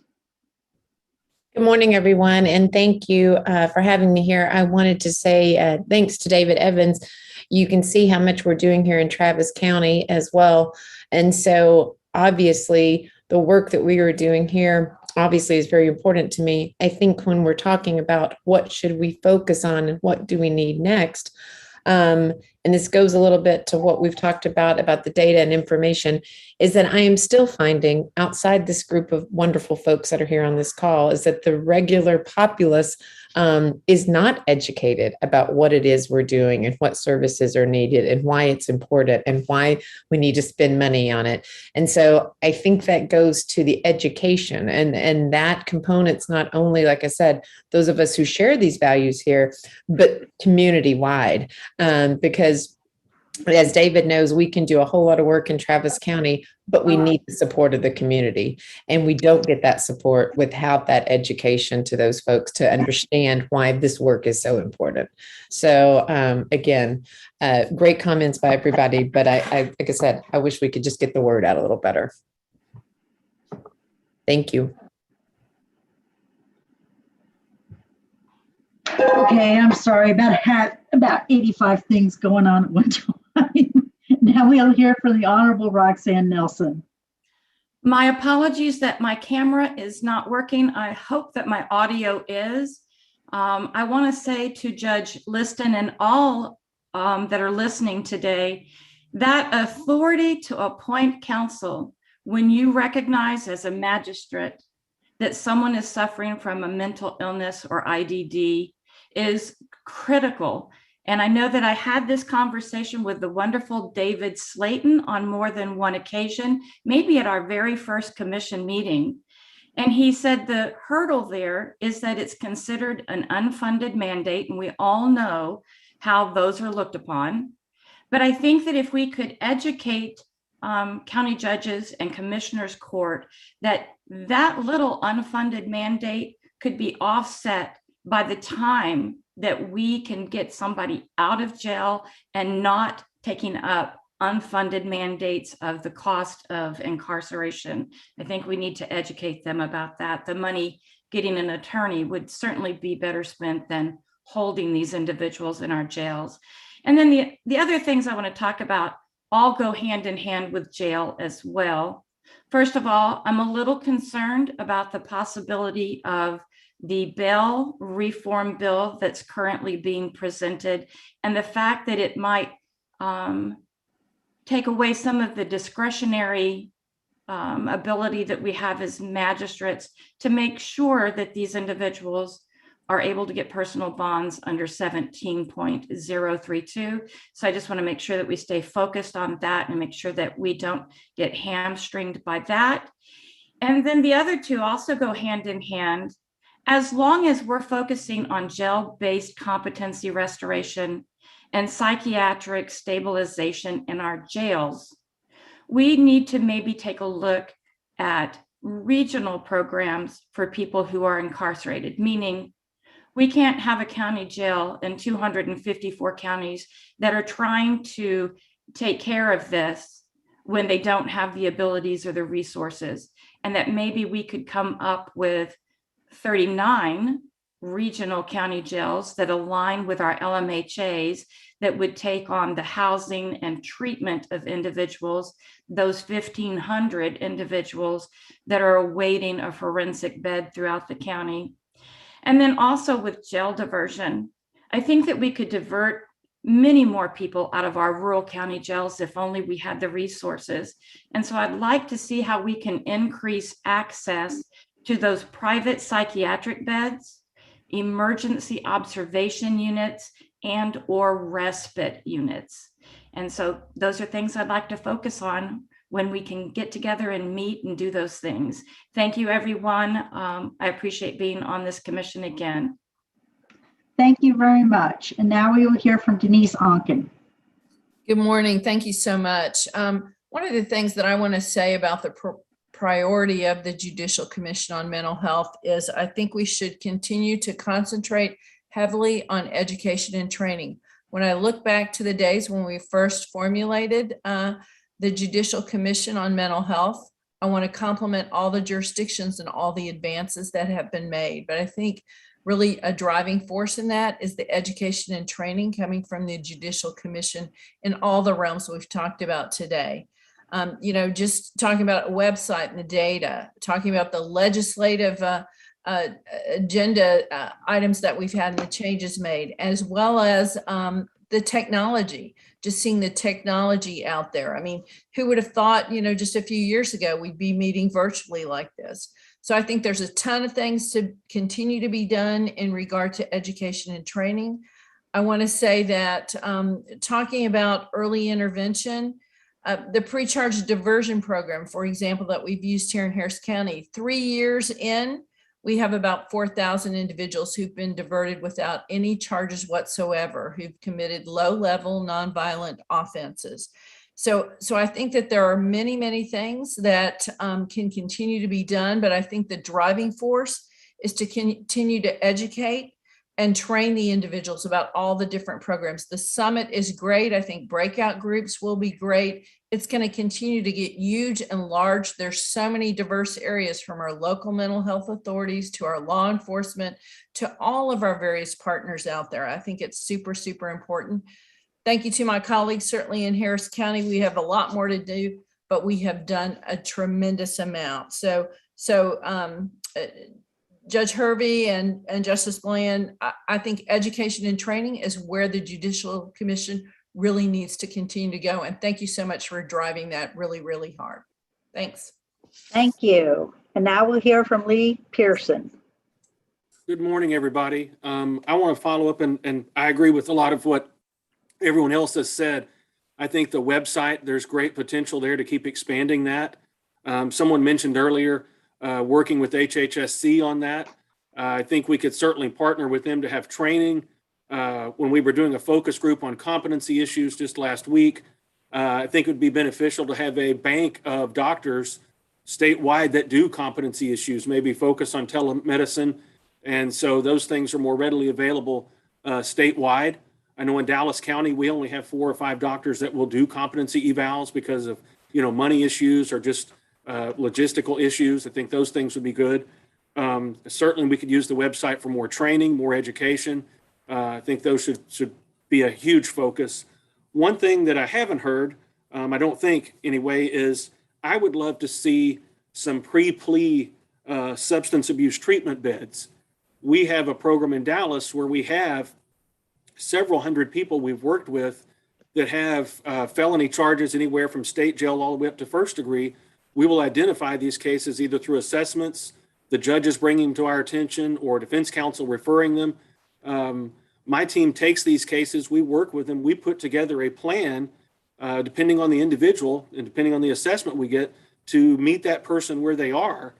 Good morning, everyone, and thank you for having me here. I wanted to say thanks to David Evans. You can see how much we're doing here in Travis County as well. And so obviously the work that we are doing here obviously is very important to me. I think when we're talking about what should we focus on and what do we need next, and this goes a little bit to what we've talked about the data and information, is that I am still finding outside this group of wonderful folks that are here on this call is that the regular populace is not educated about what it is we're doing and what services are needed and why it's important and why we need to spend money on it. And so I think that goes to the education, and that component's not only, like I said, those of us who share these values here, but community wide, because as David knows, we can do a whole lot of work in Travis County, but we need the support of the community. And we don't get that support without that education to those folks to understand why this work is so important. So again, great comments by everybody, but I like I said, I wish we could just get the word out a little better. Thank you. Okay, I'm sorry about 85 things going on at one time. Now we'll hear from the Honorable Roxanne Nelson. My apologies that my camera is not working. I hope that my audio is. I want to say to Judge Liston and all that are listening today, that authority to appoint counsel when you recognize as a magistrate that someone is suffering from a mental illness or IDD is critical. And I know that I had this conversation with the wonderful David Slayton on more than one occasion, maybe at our very first commission meeting. And he said the hurdle there is that it's considered an unfunded mandate, and we all know how those are looked upon. But I think that if we could educate county judges and commissioners court that little unfunded mandate could be offset by the time that we can get somebody out of jail and not taking up unfunded mandates of the cost of incarceration. I think we need to educate them about that. The money getting an attorney would certainly be better spent than holding these individuals in our jails. And then the other things I want to talk about all go hand in hand with jail as well. First of all, I'm a little concerned about the possibility of the bail reform bill that's currently being presented and the fact that it might take away some of the discretionary ability that we have as magistrates to make sure that these individuals are able to get personal bonds under 17.032. So I just want to make sure that we stay focused on that and make sure that we don't get hamstringed by that. And then the other two also go hand in hand. As long as we're focusing on jail-based competency restoration and psychiatric stabilization in our jails, we need to maybe take a look at regional programs for people who are incarcerated, meaning we can't have a county jail in 254 counties that are trying to take care of this when they don't have the abilities or the resources, and that maybe we could come up with 39 regional county jails that align with our LMHAs that would take on the housing and treatment of individuals, those 1,500 individuals that are awaiting a forensic bed throughout the county. And then also with jail diversion, I think that we could divert many more people out of our rural county jails if only we had the resources. And so I'd like to see how we can increase access to those private psychiatric beds, emergency observation units, and or respite units. And so those are things I'd like to focus on when we can get together and meet and do those things. Thank you, everyone. I appreciate being on this commission again. Thank you very much. And now we will hear from Denise Onken. Good morning. Thank you so much. One of the things that I want to say about the priority of the Judicial Commission on Mental Health is I think we should continue to concentrate heavily on education and training. When I look back to the days when we first formulated the Judicial Commission on Mental Health, I want to compliment all the jurisdictions and all the advances that have been made. But I think really a driving force in that is the education and training coming from the Judicial Commission in all the realms we've talked about today. Just talking about a website and the data, talking about the legislative agenda items that we've had and the changes made, as well as the technology, just seeing the technology out there. I mean, who would have thought, just a few years ago, we'd be meeting virtually like this. So I think there's a ton of things to continue to be done in regard to education and training. I want to say that talking about early intervention, the pre-charge diversion program, for example, that we've used here in Harris County, 3 years in, we have about 4,000 individuals who've been diverted without any charges whatsoever, who've committed low-level nonviolent offenses. So I think that there are many, many things that can continue to be done, but I think the driving force is to continue to educate and train the individuals about all the different programs. The summit is great. I think breakout groups will be great. It's going to continue to get huge and large. There's so many diverse areas, from our local mental health authorities to our law enforcement to all of our various partners out there. I think it's super, super important. Thank you to my colleagues. Certainly in Harris County, we have a lot more to do, but we have done a tremendous amount. So Judge Hervey and Justice Bland, I think education and training is where the Judicial Commission really needs to continue to go. And thank you so much for driving that really, really hard. Thanks. Thank you. And now we'll hear from Lee Pearson. Good morning, everybody. I want to follow up, and I agree with a lot of what everyone else has said. I think the website, there's great potential there to keep expanding that. Someone mentioned earlier, working with HHSC on that. I think we could certainly partner with them to have training. When we were doing a focus group on competency issues just last week, I think it would be beneficial to have a bank of doctors statewide that do competency issues, maybe focus on telemedicine. And so those things are more readily available statewide. I know in Dallas County, we only have 4 or 5 doctors that will do competency evals because of, money issues or just logistical issues. I think those things would be good. Certainly we could use the website for more training, more education. I think those should be a huge focus. One thing that I haven't heard I don't think anyway, is I would love to see some pre-plea substance abuse treatment beds. We have a program in Dallas where we have several hundred people we've worked with that have felony charges anywhere from state jail all the way up to first degree. We will identify these cases either through assessments, the judges bringing them to our attention, or defense counsel referring them. My team takes these cases, we work with them, we put together a plan, depending on the individual and depending on the assessment we get, to meet that person where they are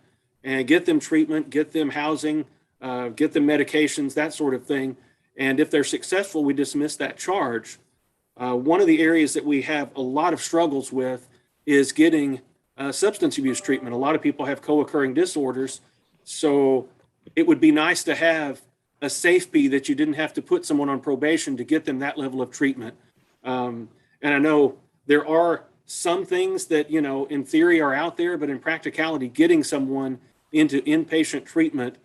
and get them treatment, get them housing, get them medications, that sort of thing. And if they're successful, we dismiss that charge. One of the areas that we have a lot of struggles with is getting substance abuse treatment. A lot of people have co-occurring disorders. So it would be nice to have a safety that you didn't have to put someone on probation to get them that level of treatment. And I know there are some things that, you know, in theory are out there, but in practicality, getting someone into inpatient treatment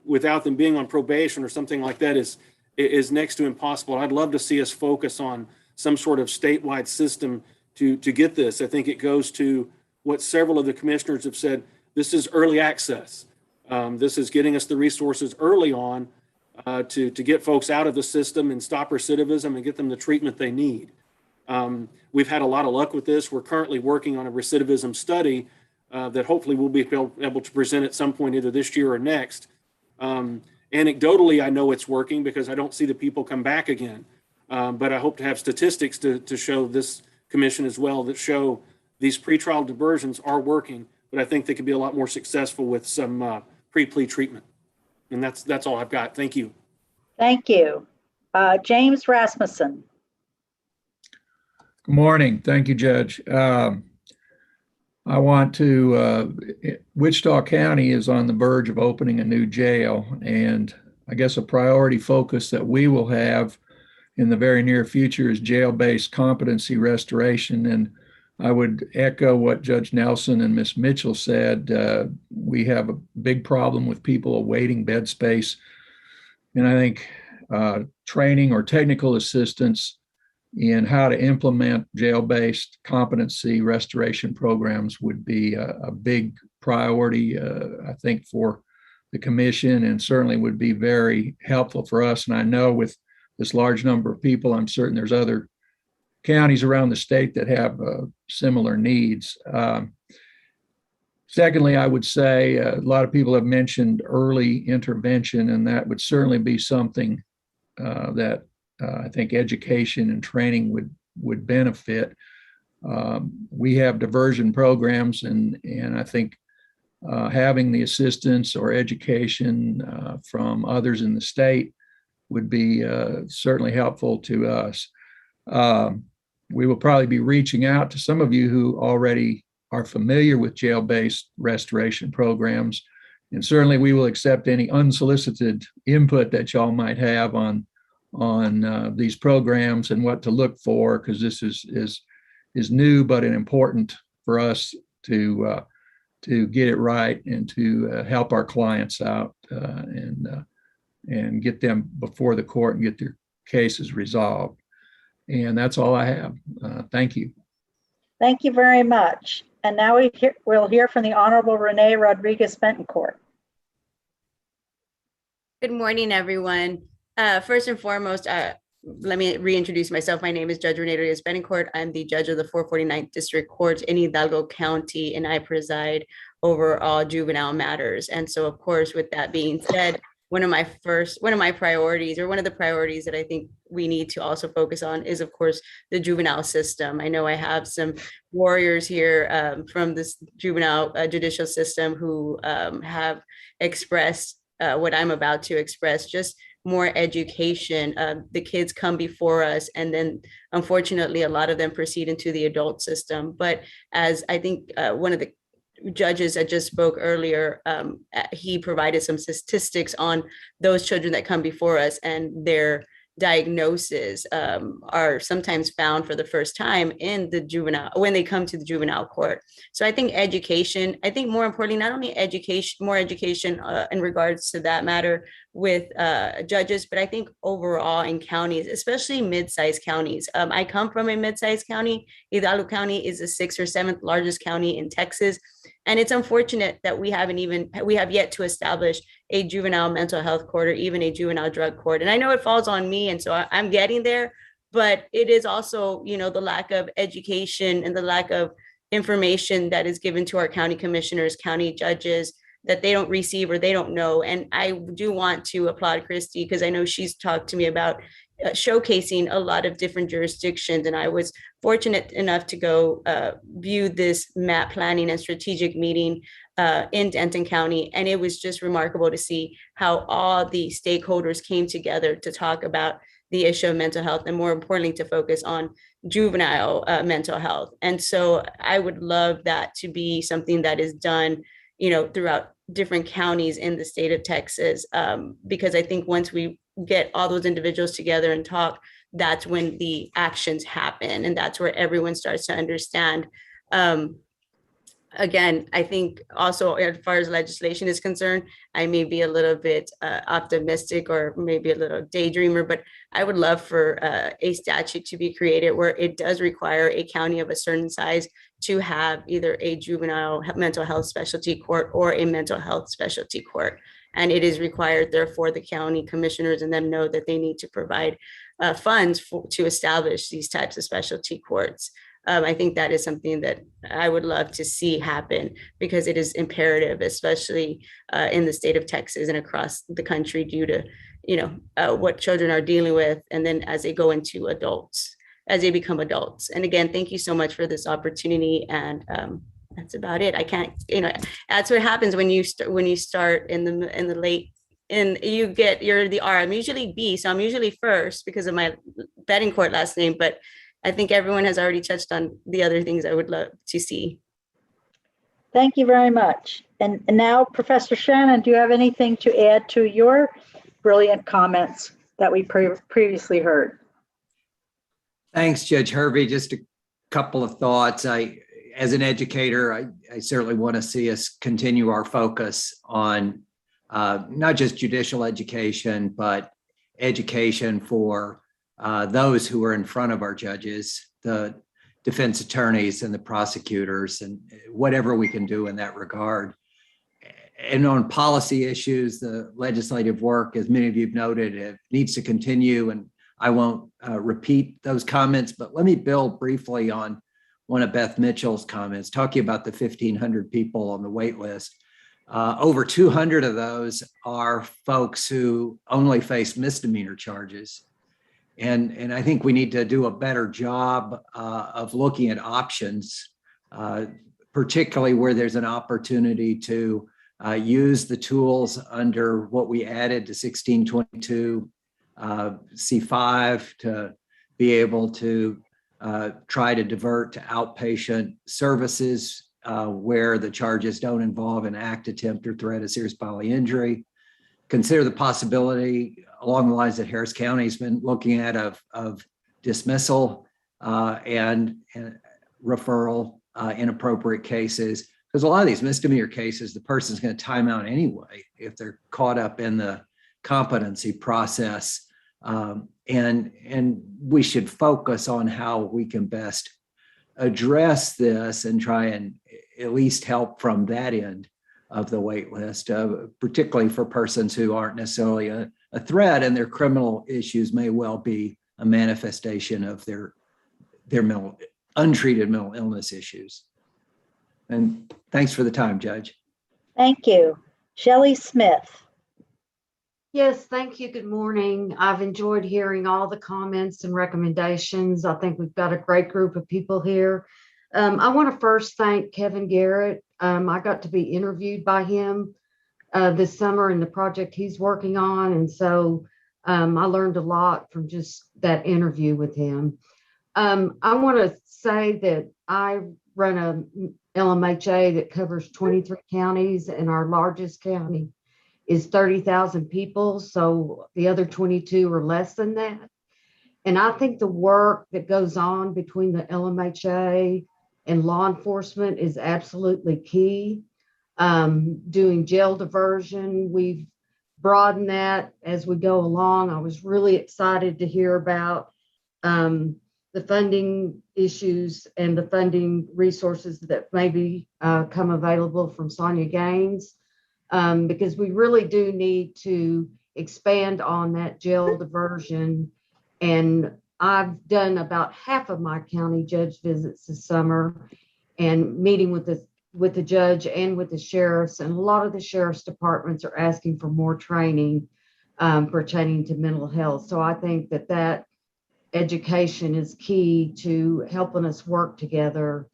without them being on probation or something like that is next to impossible. I'd love to see us focus on some sort of statewide system to get this. I think it goes to what several of the commissioners have said. This is early access. This is getting us the resources early on to get folks out of the system and stop recidivism and get them the treatment they need. We've had a lot of luck with this. We're currently working on a recidivism study that hopefully we'll be able to present at some point either this year or next. Anecdotally, I know it's working because I don't see the people come back again. But I hope to have statistics to show this commission as well that show these pretrial diversions are working, but I think they could be a lot more successful with some pre-plea treatment. And that's all I've got. Thank you. Thank you. James Rasmussen. Good morning. Thank you, Judge. I want to, Wichita County is on the verge of opening a new jail, and I guess a priority focus that we will have in the very near future is jail-based competency restoration. And I would echo what Judge Nelson and Ms. Mitchell said. We have a big problem with people awaiting bed space. And I think training or technical assistance in how to implement jail-based competency restoration programs would be a big priority, I think, for the commission, and certainly would be very helpful for us. And I know with this large number of people, I'm certain there's other counties around the state that have similar needs. Secondly, I would say a lot of people have mentioned early intervention, and that would certainly be something that I think education and training would benefit. We have diversion programs, and I think having the assistance or education from others in the state would be certainly helpful to us. We will probably be reaching out to some of you who already are familiar with jail-based restoration programs, and certainly we will accept any unsolicited input that y'all might have on these programs and what to look for, because this is new but important for us to get it right and to help our clients out and get them before the court and get their cases resolved. And that's all I have. Thank you. Thank you very much. And now we'll hear from the Honorable Renee Rodriguez-Bentoncourt. Good morning, everyone. First and foremost, let me reintroduce myself. My name is Judge Renee Rodriguez-Bentoncourt. I'm the judge of the 449th District Court in Hidalgo County, and I preside over all juvenile matters. And so, of course, with that being said, one of the priorities that I think we need to also focus on is, of course, the juvenile system. I know I have some warriors here from this juvenile judicial system who have expressed what I'm about to express, just more education. The kids come before us, and then unfortunately, a lot of them proceed into the adult system. But as I think one of the judges that just spoke earlier, he provided some statistics on those children that come before us and their diagnoses are sometimes found for the first time in the juvenile, when they come to the juvenile court. So I think education, I think more importantly, not only education, more education in regards to that matter with judges, but I think overall in counties, especially mid-sized counties. I come from a mid-sized county. Hidalgo County is the 6th or 7th largest county in Texas. And it's unfortunate that we have yet to establish a juvenile mental health court or even a juvenile drug court. And I know it falls on me, and so I'm getting there, but it is also, you know, the lack of education and the lack of information that is given to our county commissioners, county judges, that they don't receive or they don't know. And I do want to applaud Christy, because I know she's talked to me about showcasing a lot of different jurisdictions. And I was fortunate enough to go view this map planning and strategic meeting in Denton County. And it was just remarkable to see how all the stakeholders came together to talk about the issue of mental health, and more importantly, to focus on juvenile mental health. And so I would love that to be something that is done, you know, throughout different counties in the state of Texas, because I think once we get all those individuals together and talk, that's when the actions happen, and that's where everyone starts to understand. Again, I think also as far as legislation is concerned, I may be a little bit optimistic or maybe a little daydreamer, but I would love for a statute to be created where it does require a county of a certain size to have either a juvenile mental health specialty court or a mental health specialty court. And it is required, therefore, the county commissioners and them know that they need to provide funds to establish these types of specialty courts. I think that is something that I would love to see happen, because it is imperative, especially in the state of Texas and across the country, due to, you know, what children are dealing with, and then as they go into adults, as they become adults. And again, thank you so much for this opportunity. And that's about it. I can't, you know, that's what happens when you start in the late, and you're the R. I'm usually B, so I'm usually first because of my betting court last name, but I think everyone has already touched on the other things I would love to see. Thank you very much. And now, Professor Shannon, do you have anything to add to your brilliant comments that we previously heard? Thanks, Judge Hervey. Just a couple of thoughts. As an educator, I certainly want to see us continue our focus on not just judicial education, but education for those who are in front of our judges, the defense attorneys and the prosecutors, and whatever we can do in that regard. And on policy issues, the legislative work, as many of you have noted, it needs to continue, and I won't repeat those comments, but let me build briefly on one of Beth Mitchell's comments, talking about the 1,500 people on the wait list. Over 200 of those are folks who only face misdemeanor charges. And I think we need to do a better job of looking at options, particularly where there's an opportunity to use the tools under what we added to 1622 C5 to be able to try to divert to outpatient services where the charges don't involve an act, attempt, or threat of serious bodily injury. Consider the possibility along the lines that Harris County has been looking at of dismissal and referral in appropriate cases. Because a lot of these misdemeanor cases, the person's going to time out anyway if they're caught up in the competency process. And we should focus on how we can best address this and try and at least help from that end of the wait list, particularly for persons who aren't necessarily a threat, and their criminal issues may well be a manifestation of their untreated mental illness issues. And thanks for the time, Judge. Thank you. Shelley Smith. Yes, thank you. Good morning. I've enjoyed hearing all the comments and recommendations. I think we've got a great group of people here. I want to first thank Kevin Garrett. I got to be interviewed by him this summer in the project he's working on. And so I learned a lot from just that interview with him. I want to say that I run a LMHA that covers 23 counties, and our largest county is 30,000 people. So the other 22 are less than that. And I think the work that goes on between the LMHA and law enforcement is absolutely key. Doing jail diversion, we've broadened that as we go along. I was really excited to hear about the funding issues and the funding resources that maybe come available from Sonia Gaines, because we really do need to expand on that jail diversion. And I've done about half of my county judge visits this summer and meeting with the judge and with the sheriffs. And a lot of the sheriff's departments are asking for more training pertaining to mental health. So I think that education is key to helping us work together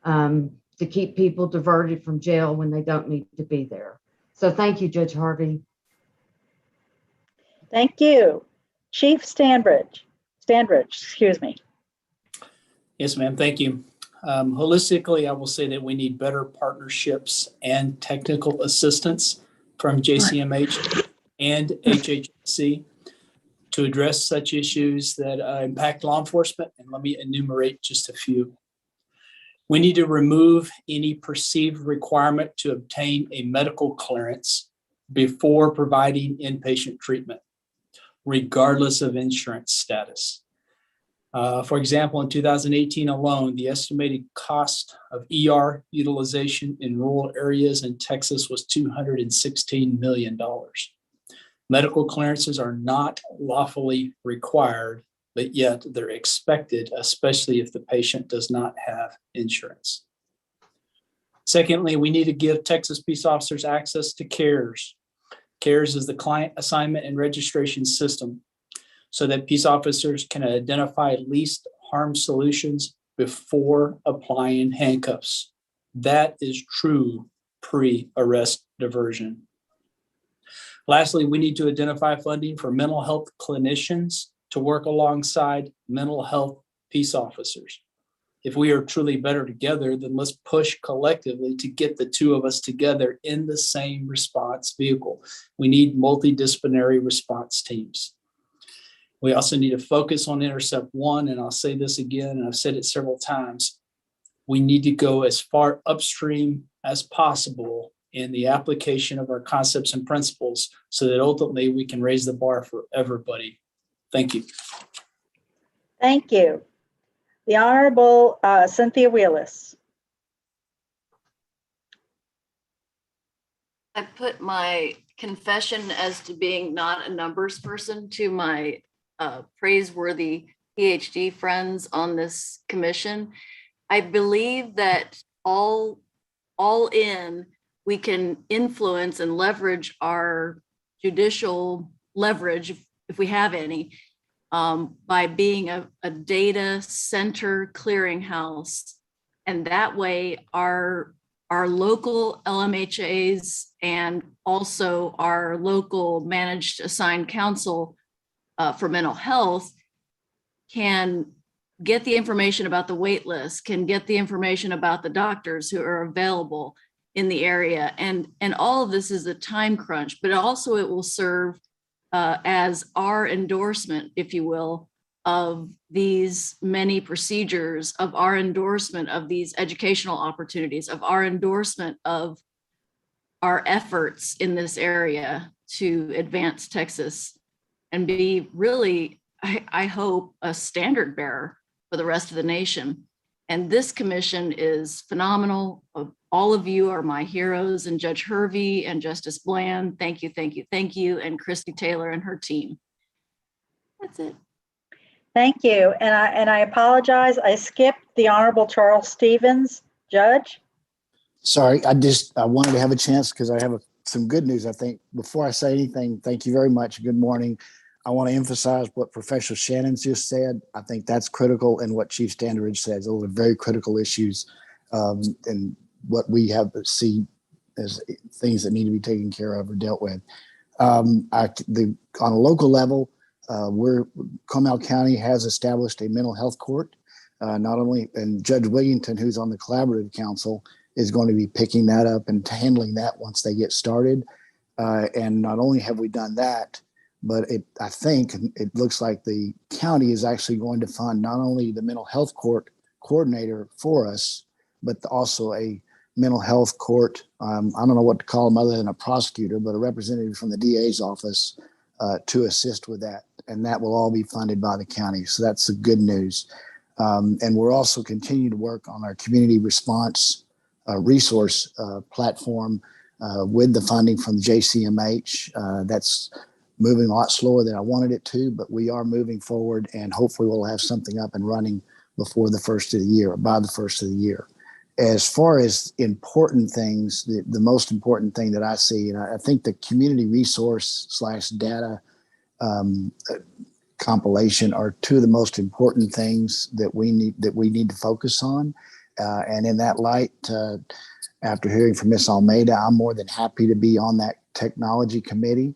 to keep people diverted from jail when they don't need to be there. So thank you, Judge Harvey. Thank you. Chief Standridge, excuse me. Yes, ma'am. Thank you. Holistically, I will say that we need better partnerships and technical assistance from JCMH and HHC to address such issues that impact law enforcement. And let me enumerate just a few. We need to remove any perceived requirement to obtain a medical clearance before providing inpatient treatment, regardless of insurance status. For example, in 2018 alone, the estimated cost of ER utilization in rural areas in Texas was $216 million. Medical clearances are not lawfully required, but yet they're expected, especially if the patient does not have insurance. Secondly, we need to give Texas peace officers access to CARES. CARES is the client assignment and registration system, so that peace officers can identify least harm solutions before applying handcuffs. That is true pre-arrest diversion. Lastly, we need to identify funding for mental health clinicians to work alongside mental health peace officers. If we are truly better together, then let's push collectively to get the two of us together in the same response vehicle. We need multidisciplinary response teams. We also need to focus on Intercept 1, and I'll say this again, and I've said it several times. We need to go as far upstream as possible in the application of our concepts and principles so that ultimately we can raise the bar for everybody. Thank you. Thank you. The Honorable Cynthia Wheelis. I put my confession as to being not a numbers person to my praiseworthy PhD friends on this commission. I believe that all in, we can influence and leverage our judicial leverage, if we have any, by being a data center clearinghouse. And that way our local LMHAs and also our local managed assigned counsel for mental health can get the information about the wait list, can get the information about the doctors who are available in the area. And all of this is a time crunch, but also it will serve as our endorsement, if you will, of these many procedures, of our endorsement of these educational opportunities, of our endorsement of our efforts in this area to advance Texas and be really, I hope, a standard bearer for the rest of the nation. And this commission is phenomenal. All of you are my heroes, and Judge Hervey and Justice Bland. Thank you, thank you, thank you. And Christy Taylor and her team. That's it. Thank you. And I apologize. I skipped the Honorable Charles Stevens, Judge. Sorry, I wanted to have a chance because I have some good news, I think. Before I say anything, thank you very much. Good morning. I want to emphasize what Professor Shannon's just said. I think that's critical, and what Chief Standridge says. Those are very critical issues, and what we have to see as things that need to be taken care of or dealt with. On a local level, Comal County has established a mental health court. Not only, and Judge Wigington, who's on the collaborative council, is going to be picking that up and handling that once they get started. And not only have we done that, but I think it looks like the county is actually going to fund not only the mental health court coordinator for us, but also a mental health court. I don't know what to call them other than a prosecutor, but a representative from the DA's office to assist with that. And that will all be funded by the county. So that's the good news. And we're also continuing to work on our community response resource platform with the funding from the JCMH. That's moving a lot slower than I wanted it to, but we are moving forward, and hopefully we'll have something up and running before the first of the year, or by the first of the year. As far as important things, the most important thing that I see, and I think the community resource / data compilation are two of the most important things that we need to focus on. And in that light, after hearing from Ms. Almeida, I'm more than happy to be on that technology committee.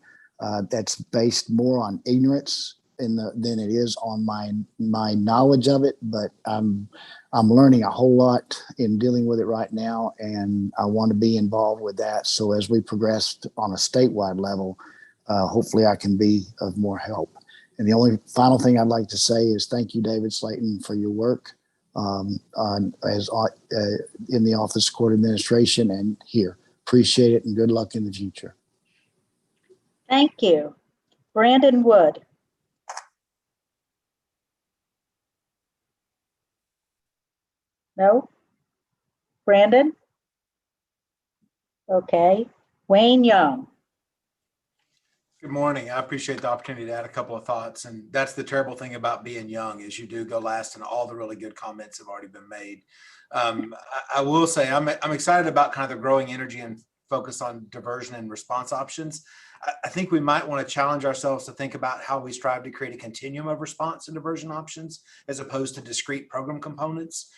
That's based more on ignorance than it is on my knowledge of it. But I'm learning a whole lot in dealing with it right now, and I want to be involved with that. So as we progress on a statewide level, hopefully I can be of more help. And the only final thing I'd like to say is thank you, David Slayton, for your work in the Office of Court Administration and here. Appreciate it, and good luck in the future. Thank you. Brandon Wood. No? Brandon? Okay. Wayne Young. Good morning. I appreciate the opportunity to add a couple of thoughts. And that's the terrible thing about being young, is you do go last, and all the really good comments have already been made. I will say I'm excited about kind of the growing energy and focus on diversion and response options. I think we might want to challenge ourselves to think about how we strive to create a continuum of response and diversion options as opposed to discrete program components.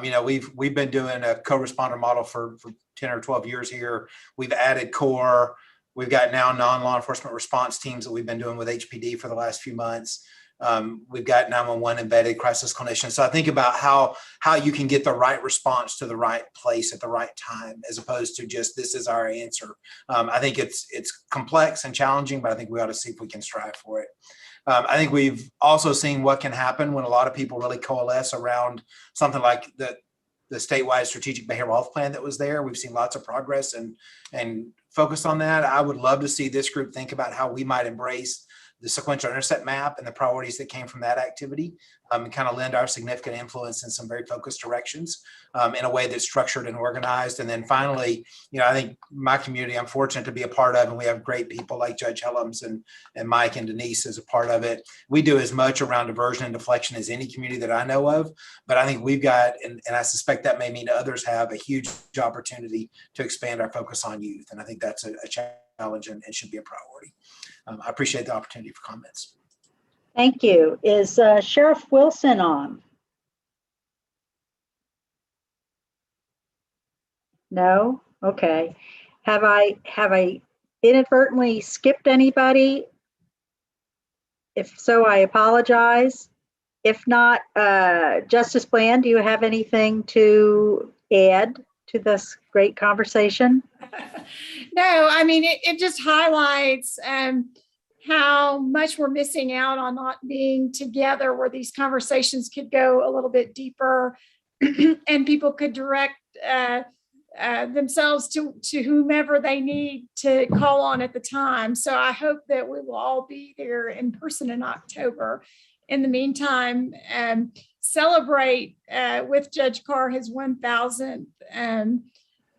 We've been doing a co-responder model for 10 or 12 years here. We've added core. We've got now non-law enforcement response teams that we've been doing with HPD for the last few months. We've got 911 embedded crisis clinicians. So I think about how you can get the right response to the right place at the right time, as opposed to just this is our answer. I think it's complex and challenging, but I think we ought to see if we can strive for it. I think we've also seen what can happen when a lot of people really coalesce around something like the statewide strategic behavioral health plan that was there. We've seen lots of progress and focus on that. I would love to see this group think about how we might embrace the sequential intercept map and the priorities that came from that activity, and kind of lend our significant influence in some very focused directions in a way that's structured and organized. And then finally, I think my community, I'm fortunate to be a part of, and we have great people like Judge Helms and Mike and Denise as a part of it. We do as much around diversion and deflection as any community that I know of, but I think we've got, and I suspect that may mean others have, a huge opportunity to expand our focus on youth. And I think that's a challenge and should be a priority. I appreciate the opportunity for comments. Thank you. Is Sheriff Wilson on? No? Okay. Have I inadvertently skipped anybody? If so, I apologize. If not, Justice Bland, do you have anything to add to this great conversation? No, I mean, it just highlights how much we're missing out on not being together, where these conversations could go a little bit deeper and people could direct themselves to whomever they need to call on at the time. So I hope that we will all be there in person in October. In the meantime, celebrate with Judge Carr his 1,000th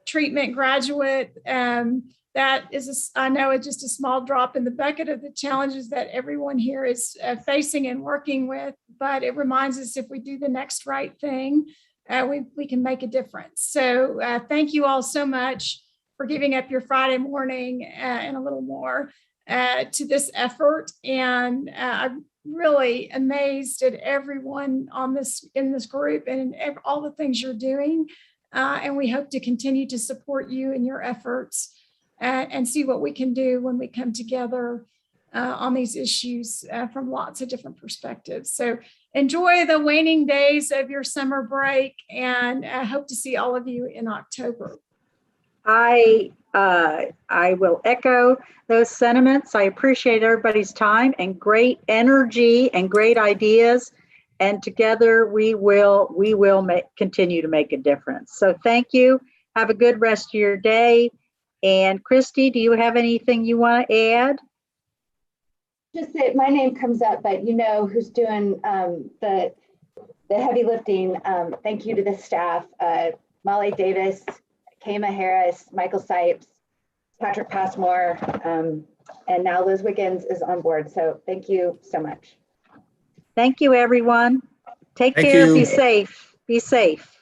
treatment graduate. That is, I know it's just a small drop in the bucket of the challenges that everyone here is facing and working with, but it reminds us if we do the next right thing, we can make a difference. So thank you all so much for giving up your Friday morning and a little more to this effort. And I'm really amazed at everyone in this group and all the things you're doing. And we hope to continue to support you in your efforts and see what we can do when we come together on these issues from lots of different perspectives. So enjoy the waning days of your summer break, and I hope to see all of you in October. I will echo those sentiments. I appreciate everybody's time and great energy and great ideas. And together we will continue to make a difference. So thank you. Have a good rest of your day. And Christy, do you have anything you want to add? Just that my name comes up, but you know who's doing the heavy lifting. Thank you to the staff, Molly Davis, Kama Harris, Michael Sipes, Patrick Passmore, and now Liz Wiggins is on board. So thank you so much. Thank you, everyone. Take Thank care. you. Be safe. Be safe.